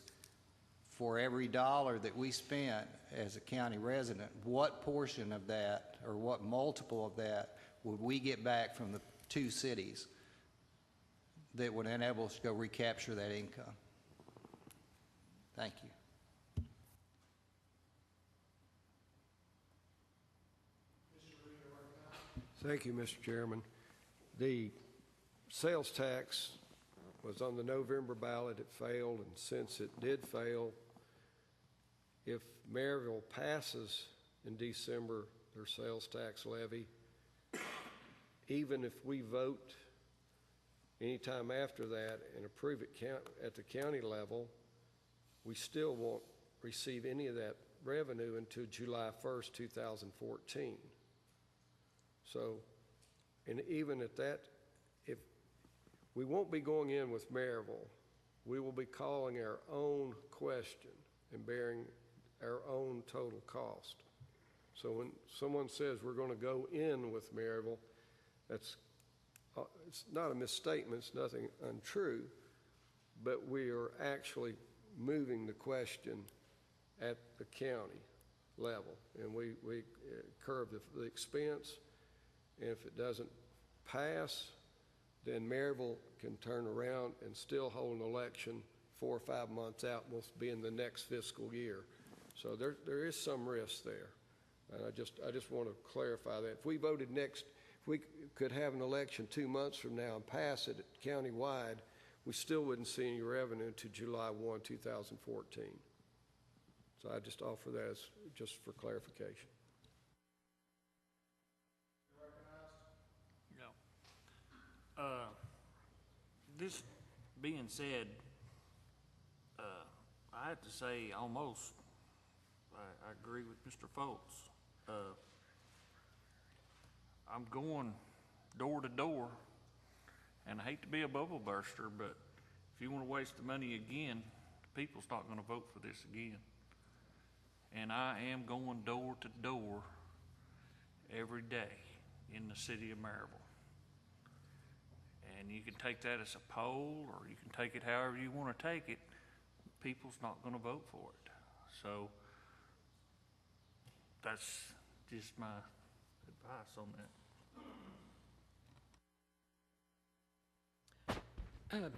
for every dollar that we spent as a county resident, what portion of that or what multiple of that would we get back from the two cities that would enable us to go recapture that income? Thank you. Thank you, Mr. Chairman. The sales tax was on the November ballot. It failed, and since it did fail, if Maryville passes in December their sales tax levy, even if we vote anytime after that and approve it at the county level, we still won't receive any of that revenue until July 1st, 2014. So, and even at that, if we won't be going in with Maryville, we will be calling our own question and bearing our own total cost. So when someone says we're going to go in with Maryville, it's not a misstatement, it's nothing untrue, but we are actually moving the question at the county level, and we curb the expense. And if it doesn't pass, then Maryville can turn around and still hold an election 4 or 5 months out. We'll be in the next fiscal year. So there is some risk there. And I just want to clarify that. If we voted if we could have an election 2 months from now and pass it countywide, we still wouldn't see any revenue until July 1, 2014. So I just offer that as just for clarification. This being said, I have to say almost I agree with Mr. Foltz. I'm going door to door, and I hate to be a bubble burster, but if you want to waste the money again, the people's not going to vote for this again. And I am going door to door every day in the city of Maryville. And you can take that as a poll, or you can take it however you want to take it. People's not going to vote for it. So that's just my advice on that.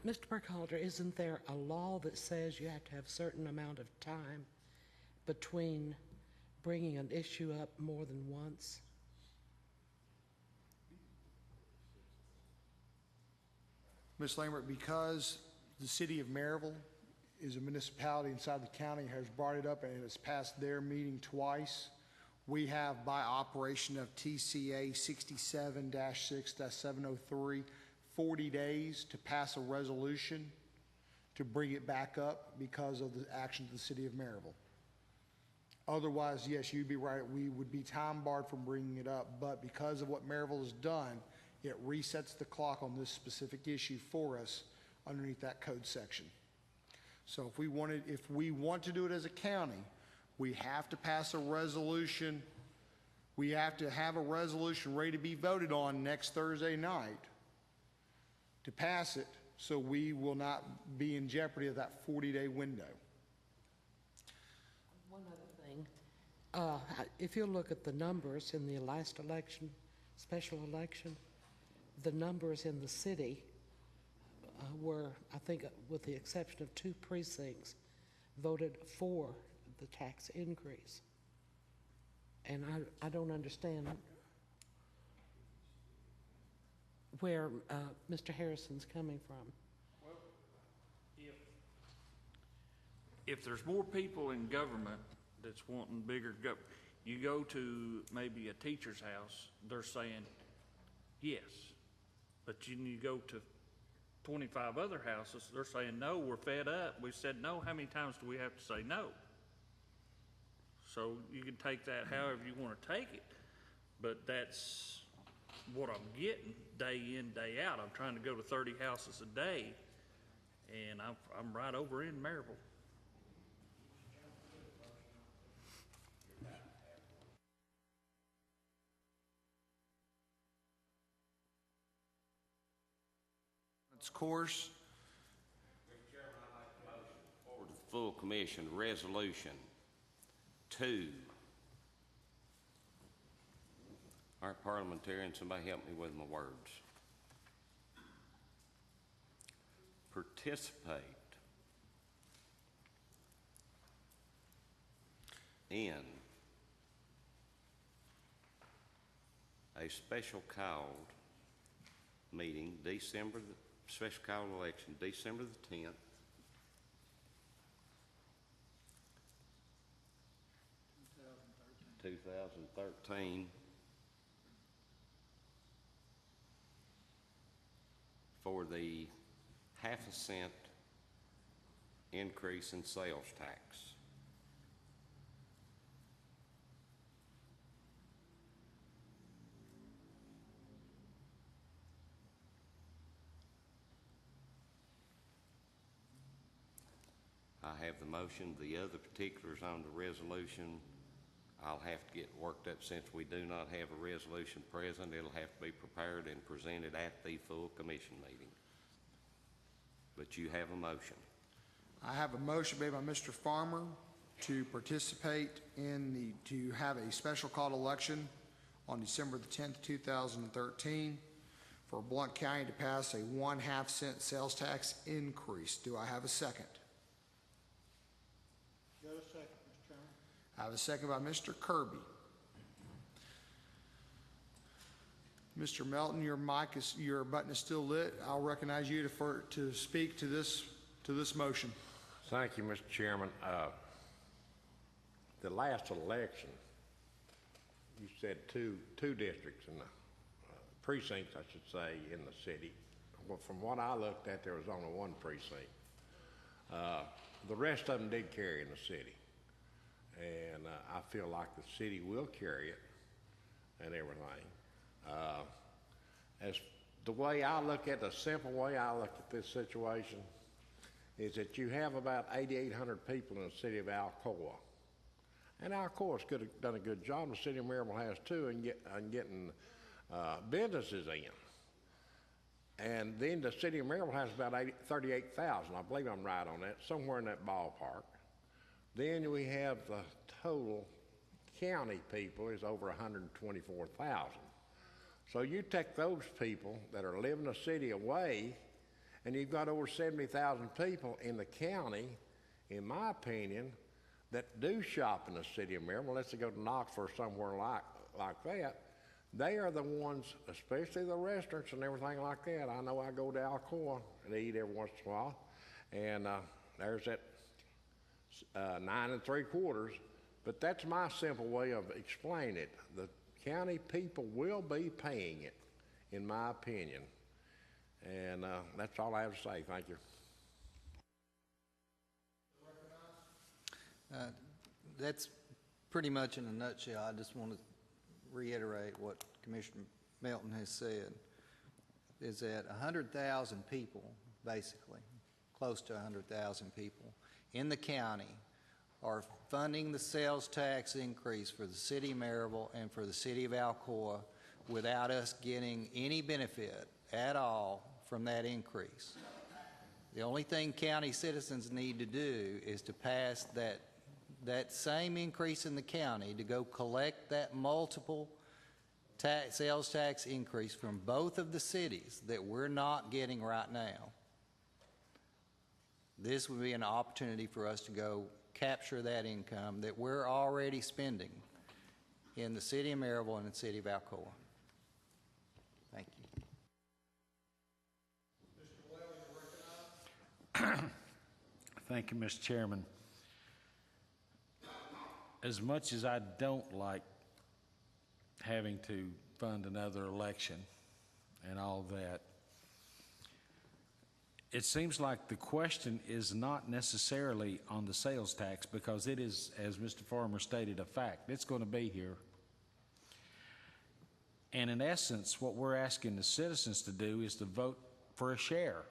Mr. Burkhalter, isn't there a law that says you have to have a certain amount of time between bringing an issue up more than once? Ms. Lambert, because the city of Maryville is a municipality inside the county, has brought it up and it has passed their meeting twice, we have, by operation of TCA 67-6-703, 40 days to pass a resolution to bring it back up because of the actions of the city of Maryville. Otherwise, yes, you'd be right, we would be time barred from bringing it up, but because of what Maryville has done, it resets the clock on this specific issue for us underneath that code section. So if we want to do it as a county, we have to pass a resolution. We have to have a resolution ready to be voted on next Thursday night to pass it, so we will not be in jeopardy of that 40-day window. One other thing, if you look at the numbers in the last election, special election, the numbers in the city were, I think, with the exception of 2 precincts, voted for the tax increase. And I don't understand where Mr. Harrison's coming from. Well, if there's more people in government that's wanting bigger you go to maybe a teacher's house, they're saying yes. But you go to 25 other houses, they're saying no, we're fed up. We said no, how many times do we have to say no? So you can take that however you want to take it, but that's what I'm getting day in, day out. I'm trying to go to 30 houses a day, and I'm right over in Maryville. Its course. Mr. Chairman, I'd like to motion forward to the full commission resolution 2. All right, parliamentarian, somebody help me with my words. Participate in a special called meeting, special called election, December the 10th, 2013, for the half-a-cent increase in sales tax. I have the motion. The other particulars on the resolution I'll have to get worked up. Since we do not have a resolution present, it'll have to be prepared and presented at the full commission meeting. But you have a motion. I have a motion made by Mr. Farmer to participate to have a special called election on December the 10th, 2013 for Blount County to pass a 1/2 cent sales tax increase. Do I have a second? Got a second, Mr. Chairman. I have a second by Mr. Kirby. Mr. Melton, your button is still lit. I'll recognize you to speak to this motion. Thank you, Mr. Chairman. The last election, you said two districts in the precincts, I should say, in the city. Well, from what I looked at, there was only 1 precinct. The rest of them did carry in the city. And I feel like the city will carry it and everything. As the way I look at, the simple way I look at this situation is that you have about 8,800 people in the city of Alcoa. And Alcoa's could have done a good job, the city of Maryville has too, in getting businesses in. And then the city of Maryville has about 38,000, I believe I'm right on that, somewhere in that ballpark. Then we have the total county people is over 124,000. So you take those people that are living the city away, and you've got over 70,000 people in the county. In my opinion, that do shop in the city of Maryville, unless they go to Knoxville or somewhere like that, they are the ones, especially the restaurants and everything like that. I know I go to Alcoa and eat every once in a while, and there's that 9 3/4. But that's my simple way of explaining it. The county people will be paying it, in my opinion. And that's all I have to say. Thank you. That's pretty much in a nutshell. I just want to reiterate what Commissioner Melton has said, is that 100,000 people, basically, close to 100,000 people in the county are funding the sales tax increase for the city of Maryville and for the city of Alcoa without us getting any benefit at all from that increase. The only thing county citizens need to do is to pass that same increase in the county to go collect that multiple sales tax increase from both of the cities that we're not getting right now. This would be an opportunity for us to go capture that income that we're already spending in the city of Maryville and the city of Alcoa. Thank you. Thank you, Mr. Chairman. As much as I don't like having to fund another election and all that, it seems like the question is not necessarily on the sales tax, because it is, as Mr. Farmer stated, a fact. It's going to be here. And in essence, what we're asking the citizens to do is to vote for a share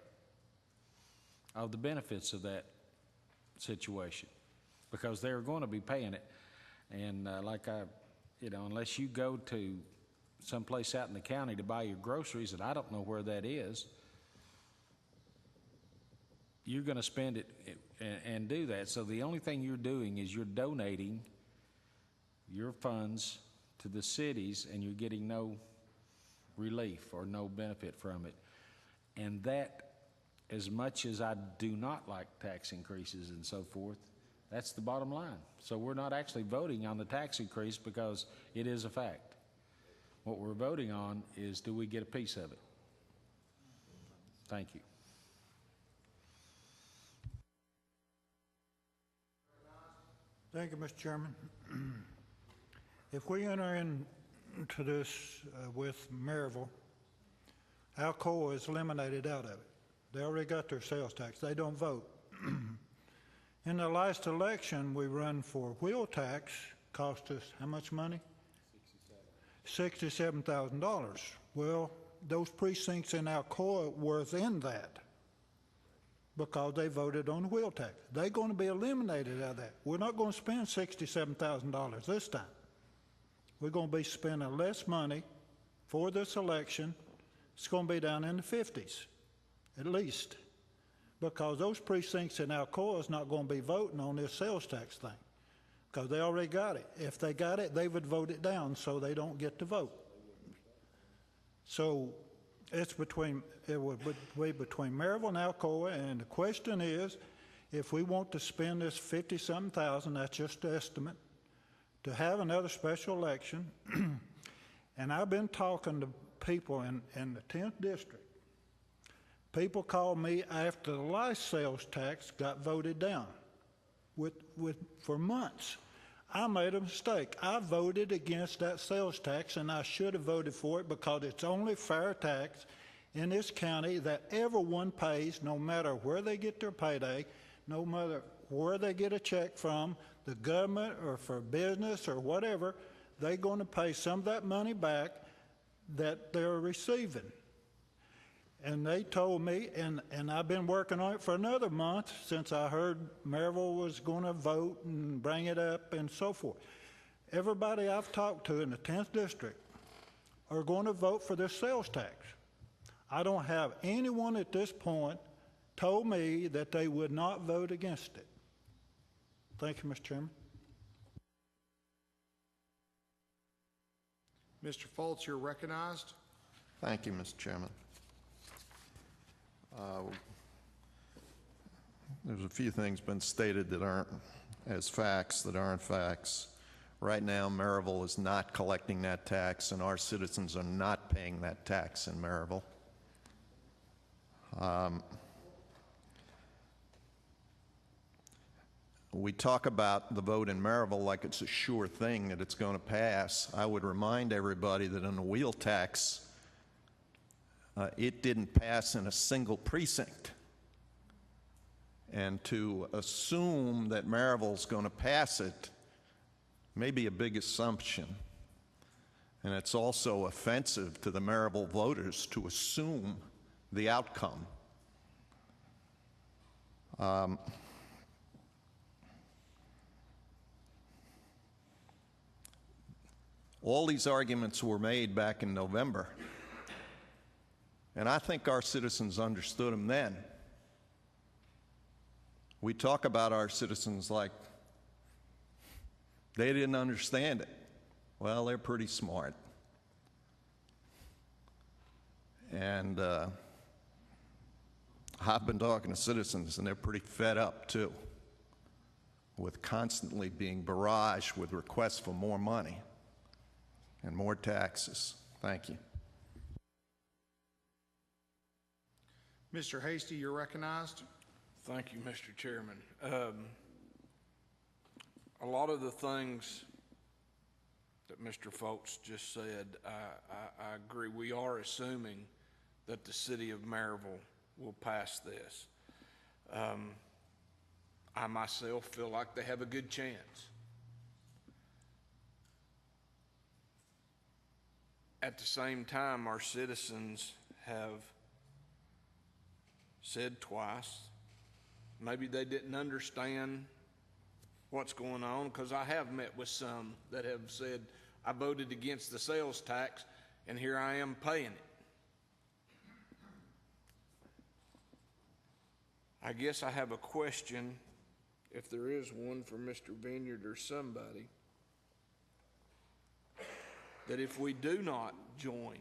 of the benefits of that situation, because they're going to be paying it. And unless you go to someplace out in the county to buy your groceries, and I don't know where that is, you're going to spend it and do that. So the only thing you're doing is you're donating your funds to the cities, and you're getting no relief or no benefit from it. And that, as much as I do not like tax increases and so forth, that's the bottom line. So we're not actually voting on the tax increase because it is a fact. What we're voting on is, do we get a piece of it? Thank you. Thank you, Mr. Chairman. If we enter into this with Maryville, Alcoa is eliminated out of it. They already got their sales tax. They don't vote. In the last election, we run for wheel tax, cost us how much money? $67,000. Well, those precincts in Alcoa were in that because they voted on the wheel tax. They're going to be eliminated out of that. We're not going to spend $67,000 this time. We're going to be spending less money for this election. It's going to be down in the 50s, at least, because those precincts in Alcoa is not going to be voting on this sales tax thing, because they already got it. If they got it, they would vote it down, so they don't get to vote. So it would be between Maryville and Alcoa, and the question is, if we want to spend this 50-something thousand, that's just an estimate, to have another special election, and I've been talking to people in the 10th district. People called me after the last sales tax got voted down for months. I made a mistake. I voted against that sales tax, and I should have voted for it because it's only fair tax in this county that everyone pays, no matter where they get their payday, no matter where they get a check from, the government or for business or whatever, they're going to pay some of that money back that they're receiving. And they told me, and I've been working on it for another month since I heard Maryville was going to vote and bring it up and so forth. Everybody I've talked to in the 10th district are going to vote for this sales tax. I don't have anyone at this point told me that they would not vote against it. Thank you, Mr. Chairman. Mr. Fultz, you're recognized. Thank you, Mr. Chairman. There's a few things been stated that aren't as facts that aren't facts. Right now, Maryville is not collecting that tax, and our citizens are not paying that tax in Maryville. We talk about the vote in Maryville like it's a sure thing that it's going to pass. I would remind everybody that on the wheel tax, it didn't pass in a single precinct. And to assume that Maryville's going to pass it may be a big assumption. And it's also offensive to the Maryville voters to assume the outcome. All these arguments were made back in November, and I think our citizens understood them then. We talk about our citizens like they didn't understand it. Well, they're pretty smart. And I've been talking to citizens, and they're pretty fed up, too, with constantly being barraged with requests for more money and more taxes. Thank you. Mr. Hasty, you're recognized. Thank you, Mr. Chairman. A lot of the things that Mr. Folks just said, I agree. We are assuming that the city of Maryville will pass this. I myself feel like they have a good chance. At the same time, our citizens have said twice, maybe they didn't understand what's going on, because I have met with some that have said, I voted against the sales tax, and here I am paying it. I guess I have a question, if there is one, for Mr. Vineyard or somebody, that if we do not join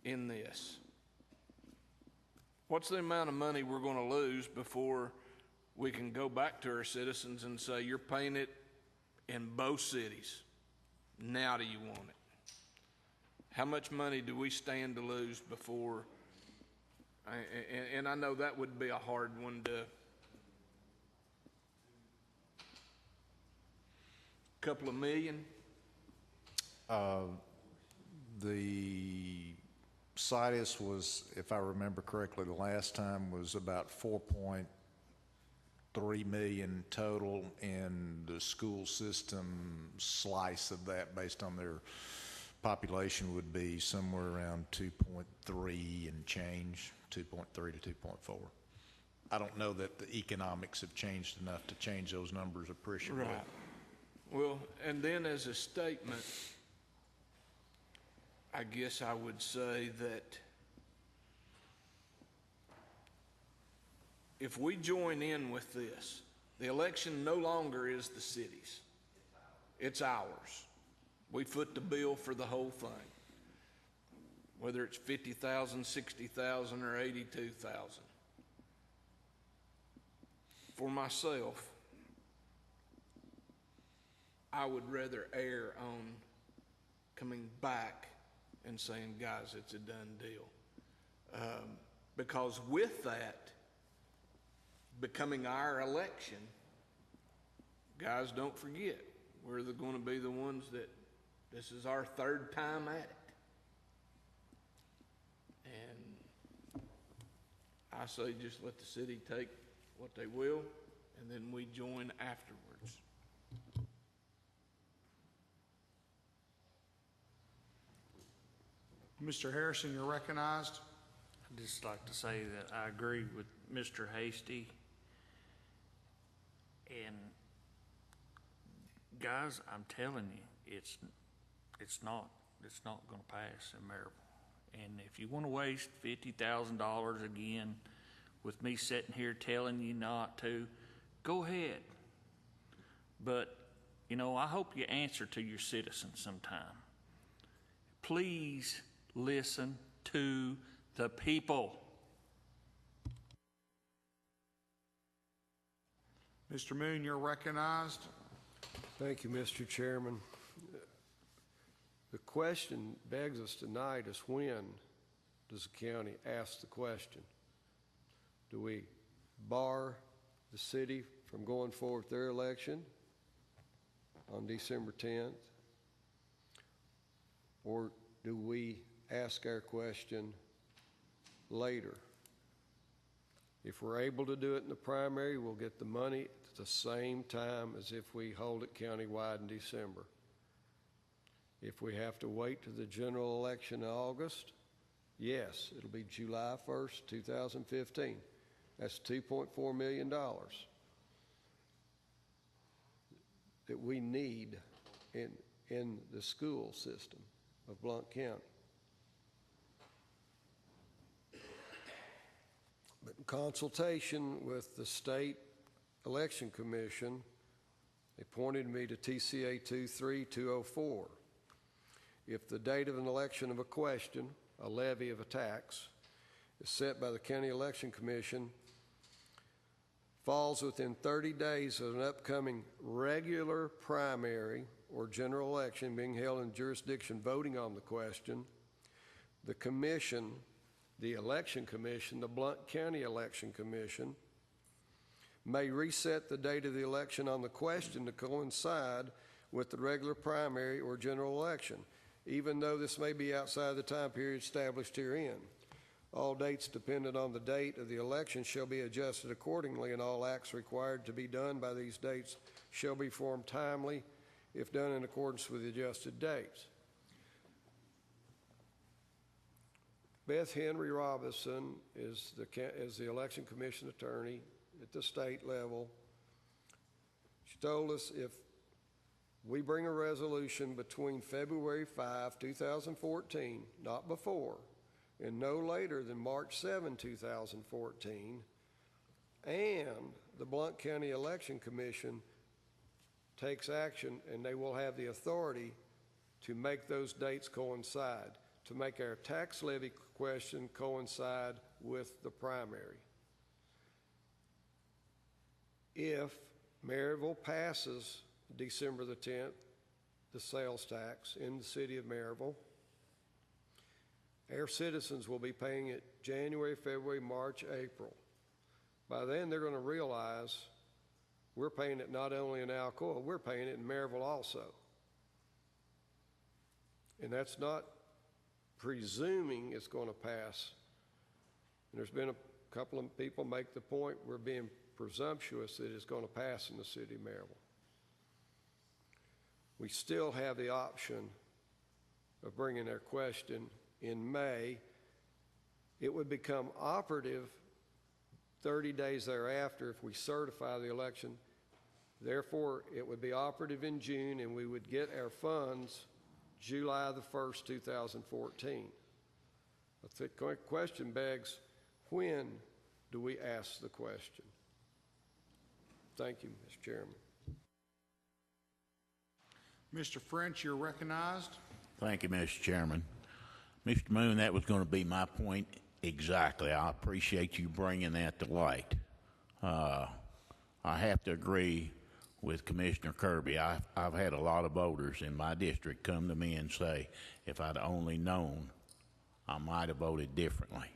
in this, what's the amount of money we're going to lose before we can go back to our citizens and say, you're paying it in both cities. Now do you want it? How much money do we stand to lose before? And I know that would be a hard one to. Couple of million? The situs was, if I remember correctly, the last time was about 4.3 million total, in the school system slice of that based on their population would be somewhere around 2.3 and change, 2.3 to 2.4. I don't know that the economics have changed enough to change those numbers appreciably. Right. Well, and then as a statement, I guess I would say that if we join in with this, the election no longer is the city's. It's ours. We foot the bill for the whole thing, whether it's 50,000, 60,000, or 82,000. For myself, I would rather err on coming back and saying, guys, it's a done deal. Because with that becoming our election, guys, don't forget, we're going to be the ones that this is our third time at it. And I say just let the city take what they will, and then we join afterwards. Mr. Harrison, you're recognized. I'd just like to say that I agree with Mr. Hasty. And guys, I'm telling you, it's not going to pass in Maryville. And if you want to waste $50,000 again with me sitting here telling you not to, go ahead. But, you know, I hope you answer to your citizens sometime. Please listen to the people. Mr. Moon, you're recognized. Thank you, Mr. Chairman. The question begs us tonight is when does the county ask the question? Do we bar the city from going forward with their election on December 10th? Or do we ask our question later? If we're able to do it in the primary, we'll get the money at the same time as if we hold it countywide in December. If we have to wait to the general election in August, yes, it'll be July 1st, 2015. That's $2.4 million that we need in the school system of Blount County. But in consultation with the State Election Commission, they pointed me to TCA 23204. If the date of an election of a question, a levy of a tax, is set by the County Election Commission, falls within 30 days of an upcoming regular primary or general election being held in jurisdiction voting on the question, the commission, the election commission, the Blount County Election Commission, may reset the date of the election on the question to coincide with the regular primary or general election, even though this may be outside the time period established herein. All dates dependent on the date of the election shall be adjusted accordingly, and all acts required to be done by these dates shall be performed timely if done in accordance with the adjusted dates. Beth Henry Robinson is the election commission attorney at the state level. She told us if we bring a resolution between February 5, 2014, not before, and no later than March 7, 2014, and the Blount County Election Commission takes action, and they will have the authority to make those dates coincide, to make our tax levy question coincide with the primary. If Maryville passes December the 10th, the sales tax in the city of Maryville, our citizens will be paying it January, February, March, April. By then, they're going to realize we're paying it not only in Alcoa, we're paying it in Maryville also. And that's not presuming it's going to pass. And there's been a couple of people make the point we're being presumptuous that it's going to pass in the city of Maryville. We still have the option of bringing our question in May. It would become operative 30 days thereafter if we certify the election. Therefore, it would be operative in June, and we would get our funds July the 1st, 2014. The question begs, when do we ask the question? Thank you, Mr. Chairman. Mr. French, you're recognized. Thank you, Mr. Chairman. Mr. Moon, that was going to be my point exactly. I appreciate you bringing that to light. I have to agree with Commissioner Kirby. I've had a lot of voters in my district come to me and say, if I'd only known, I might have voted differently.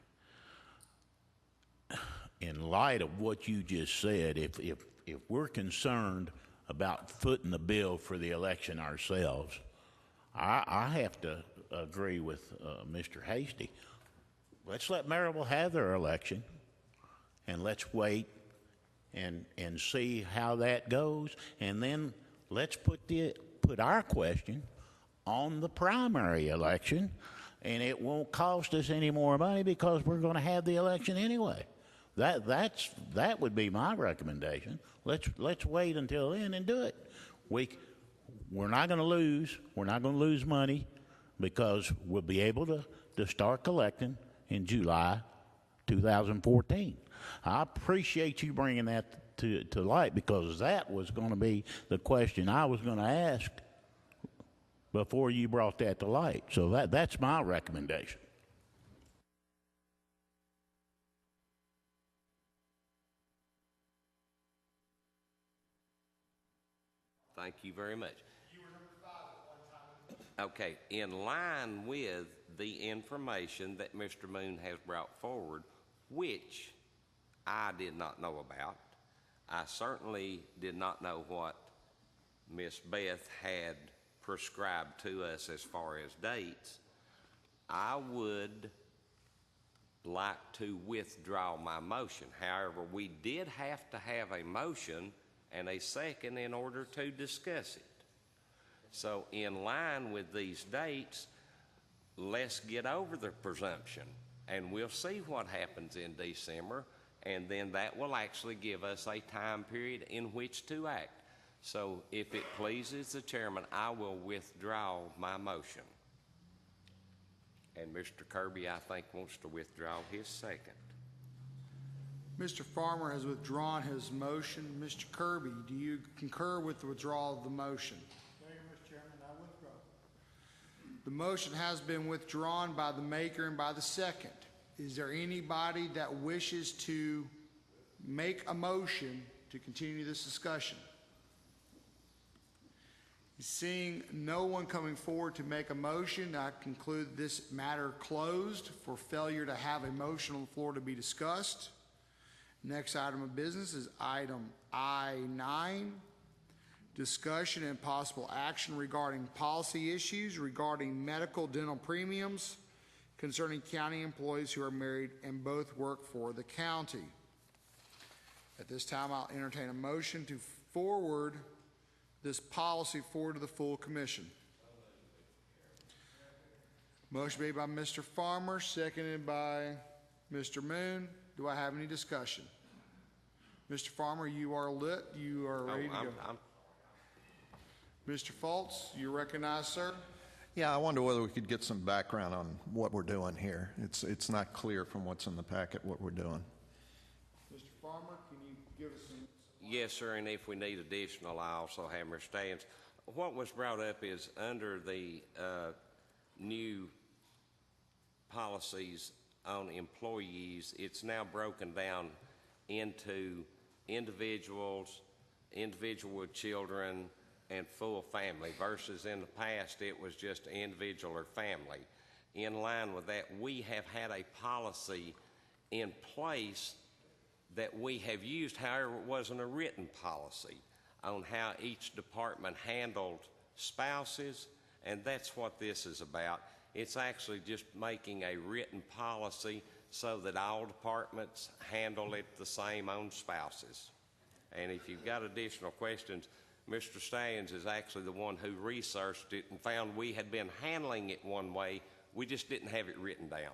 In light of what you just said, if we're concerned about footing the bill for the election ourselves, I have to agree with Mr. Hasty. Let's let Maryville have their election, and let's wait and see how that goes, and then let's put our question on the primary election, and it won't cost us any more money because we're going to have the election anyway. That would be my recommendation. Let's wait until then and do it. We're not going to lose. We're not going to lose money because we'll be able to start collecting in July 2014. I appreciate you bringing that to light because that was going to be the question I was going to ask before you brought that to light. So that's my recommendation. Thank you very much. Okay, in line with the information that Mr. Moon has brought forward, which I did not know about, I certainly did not know what Miss Beth had prescribed to us as far as dates. I would like to withdraw my motion. However, we did have to have a motion and a second in order to discuss it. So in line with these dates, let's get over the presumption, and we'll see what happens in December, and then that will actually give us a time period in which to act. So if it pleases the chairman, I will withdraw my motion. And Mr. Kirby, I think, wants to withdraw his second. Mr. Farmer has withdrawn his motion. Mr. Kirby, do you concur with the withdrawal of the motion? Thank you, Mr. Chairman. I withdraw. The motion has been withdrawn by the maker and by the second. Is there anybody that wishes to make a motion to continue this discussion? Seeing no one coming forward to make a motion, I conclude this matter closed for failure to have a motion on the floor to be discussed. Next item of business is item I-9, discussion and possible action regarding policy issues regarding medical dental premiums concerning county employees who are married and both work for the county. At this time, I'll entertain a motion to forward this policy forward to the full commission. Motion made by Mr. Farmer, seconded by Mr. Moon. Do I have any discussion? Mr. Farmer, you are lit. You are ready to go. Mr. Fultz, you're recognized, sir. Yeah, I wonder whether we could get some background on what we're doing here. It's not clear from what's in the packet what we're doing. Mr. Farmer, can you give us some? Yes, sir, and if we need additional, I also have Mr. Stans. What was brought up is under the new policies on employees, it's now broken down into individuals, individual with children, and full family, versus in the past it was just individual or family. In line with that, we have had a policy in place that we have used, however, it wasn't a written policy on how each department handled spouses, and that's what this is about. It's actually just making a written policy so that all departments handle it the same on spouses. And if you've got additional questions, Mr. Stans is actually the one who researched it and found we had been handling it one way, we just didn't have it written down.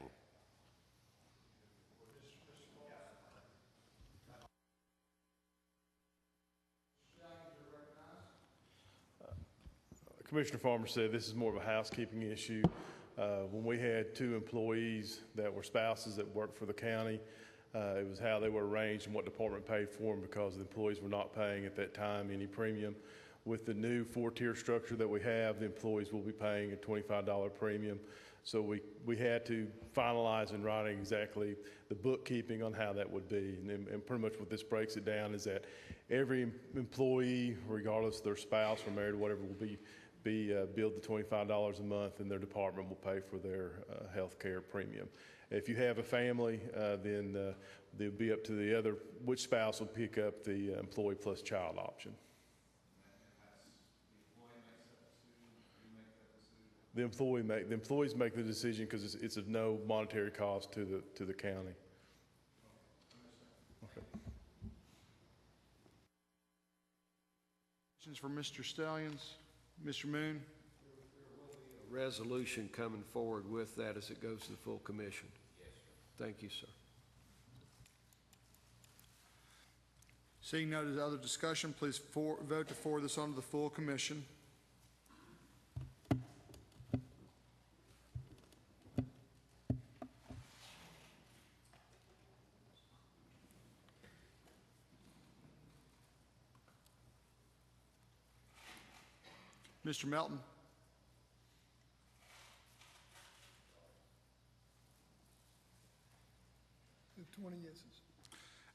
Commissioner Farmer said this is more of a housekeeping issue. When we had two employees that were spouses that worked for the county, it was how they were arranged and what department paid for them, because the employees were not paying at that time any premium. With the new four-tier structure that we have, the employees will be paying a $25 premium. So we had to finalize in writing exactly the bookkeeping on how that would be. And pretty much what this breaks it down is that every employee, regardless of their spouse or married or whatever, will be billed the $25 a month, and their department will pay for their health care premium. If you have a family, then they'll be up to the other, which spouse will pick up the employee plus child option. The employees make the decision because it's of no monetary cost to the county. Okay. Questions for Mr. Stallions? Mr. Moon? A resolution coming forward with that as it goes to the full commission. Yes, sir. Thank you, sir. Seeing no other discussion, please vote to forward this on to the full commission. Mr. Melton? The 20 yeses.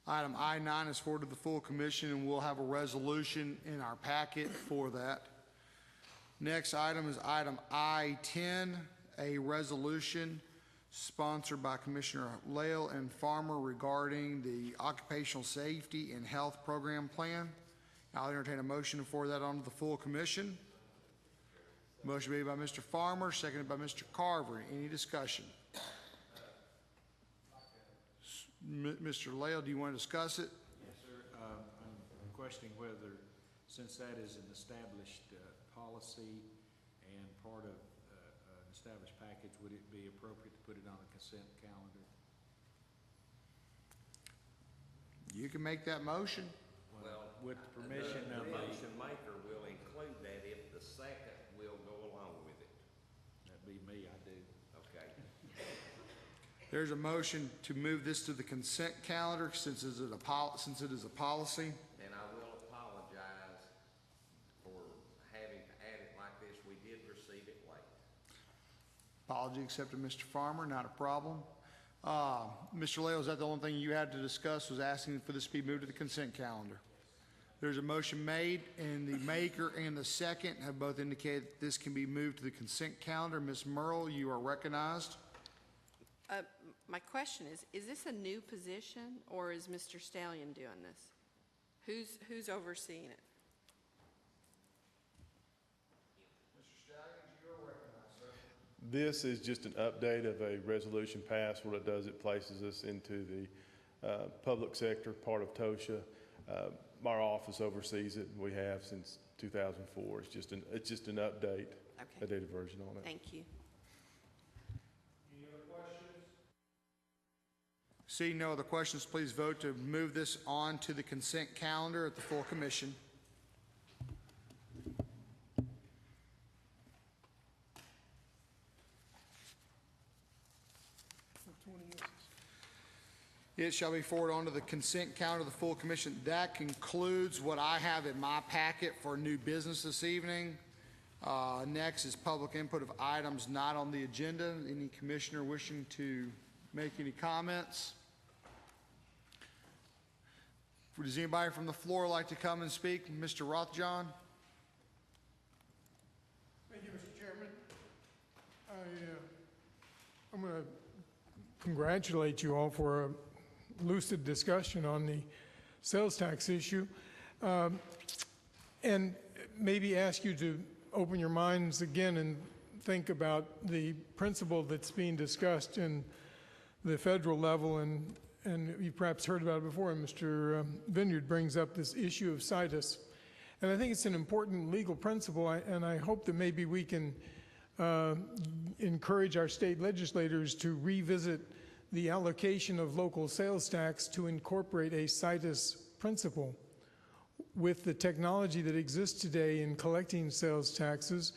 Item I-9 is forwarded to the full commission, and we'll have a resolution in our packet for that. Next item is item I-10, a resolution sponsored by Commissioner Lael and Farmer regarding the Occupational Safety and Health Program Plan. I'll entertain a motion to forward that on to the full commission. Motion made by Mr. Farmer, seconded by Mr. Carver. Any discussion? Mr. Lael, do you want to discuss it? Yes, sir. I'm questioning whether, since that is an established policy and part of an established package, would it be appropriate to put it on a consent calendar? You can make that motion. Well, with permission the of motion maker will include that if the second will go along with it. That'd be me, I do. Okay. There's a motion to move this to the consent calendar since it is a policy. And I will apologize for having to add it like this. We did receive it late. Apology accepted, Mr. Farmer, not a problem. Mr. Lael, is that the only thing you had to discuss, was asking for this to be moved to the consent calendar? There's a motion made, and the maker and the second have both indicated that this can be moved to the consent calendar. Ms. Merle, you are recognized. My question is this a new position, or is Mr. Stallion doing this? Who's overseeing it? Mr. Stallion, you are recognized, sir. This is just an update of a resolution passed. What it does, it places us into the public sector, part of TOSHA. Our office oversees it, and we have since 2004. It's just an update, a data version on it. Thank you. Any other questions? Seeing no other questions, please vote to move this on to the consent calendar at the full commission. It shall be forwarded onto the consent calendar of the full commission. That concludes what I have in my packet for new business this evening. Next is public input of items not on the agenda. Any commissioner wishing to make any comments? Does anybody from the floor like to come and speak? Mr. Rothjohn? Thank you, Mr. Chairman. I'm going to congratulate you all for a lucid discussion on the sales tax issue, and maybe ask you to open your minds again and think about the principle that's being discussed in the federal level, and you've perhaps heard about it before, and Mr. Vineyard brings up this issue of situs. And I think it's an important legal principle, and I hope that maybe we can encourage our state legislators to revisit the allocation of local sales tax to incorporate a situs principle. With the technology that exists today in collecting sales taxes,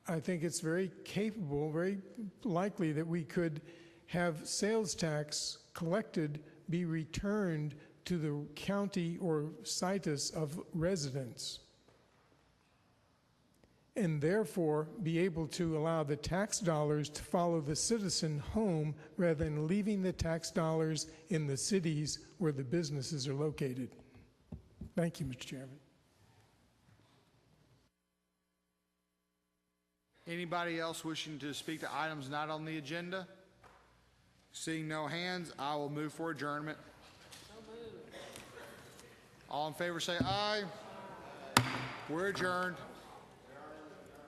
I think it's very capable, very likely that we could have sales tax collected be returned to the county or situs of residents, and therefore be able to allow the tax dollars to follow the citizen home rather than leaving the tax dollars in the cities where the businesses are located. Thank you, Mr. Chairman. Anybody else wishing to speak to items not on the agenda? Seeing no hands, I will move for adjournment. All in favor say aye. We're adjourned.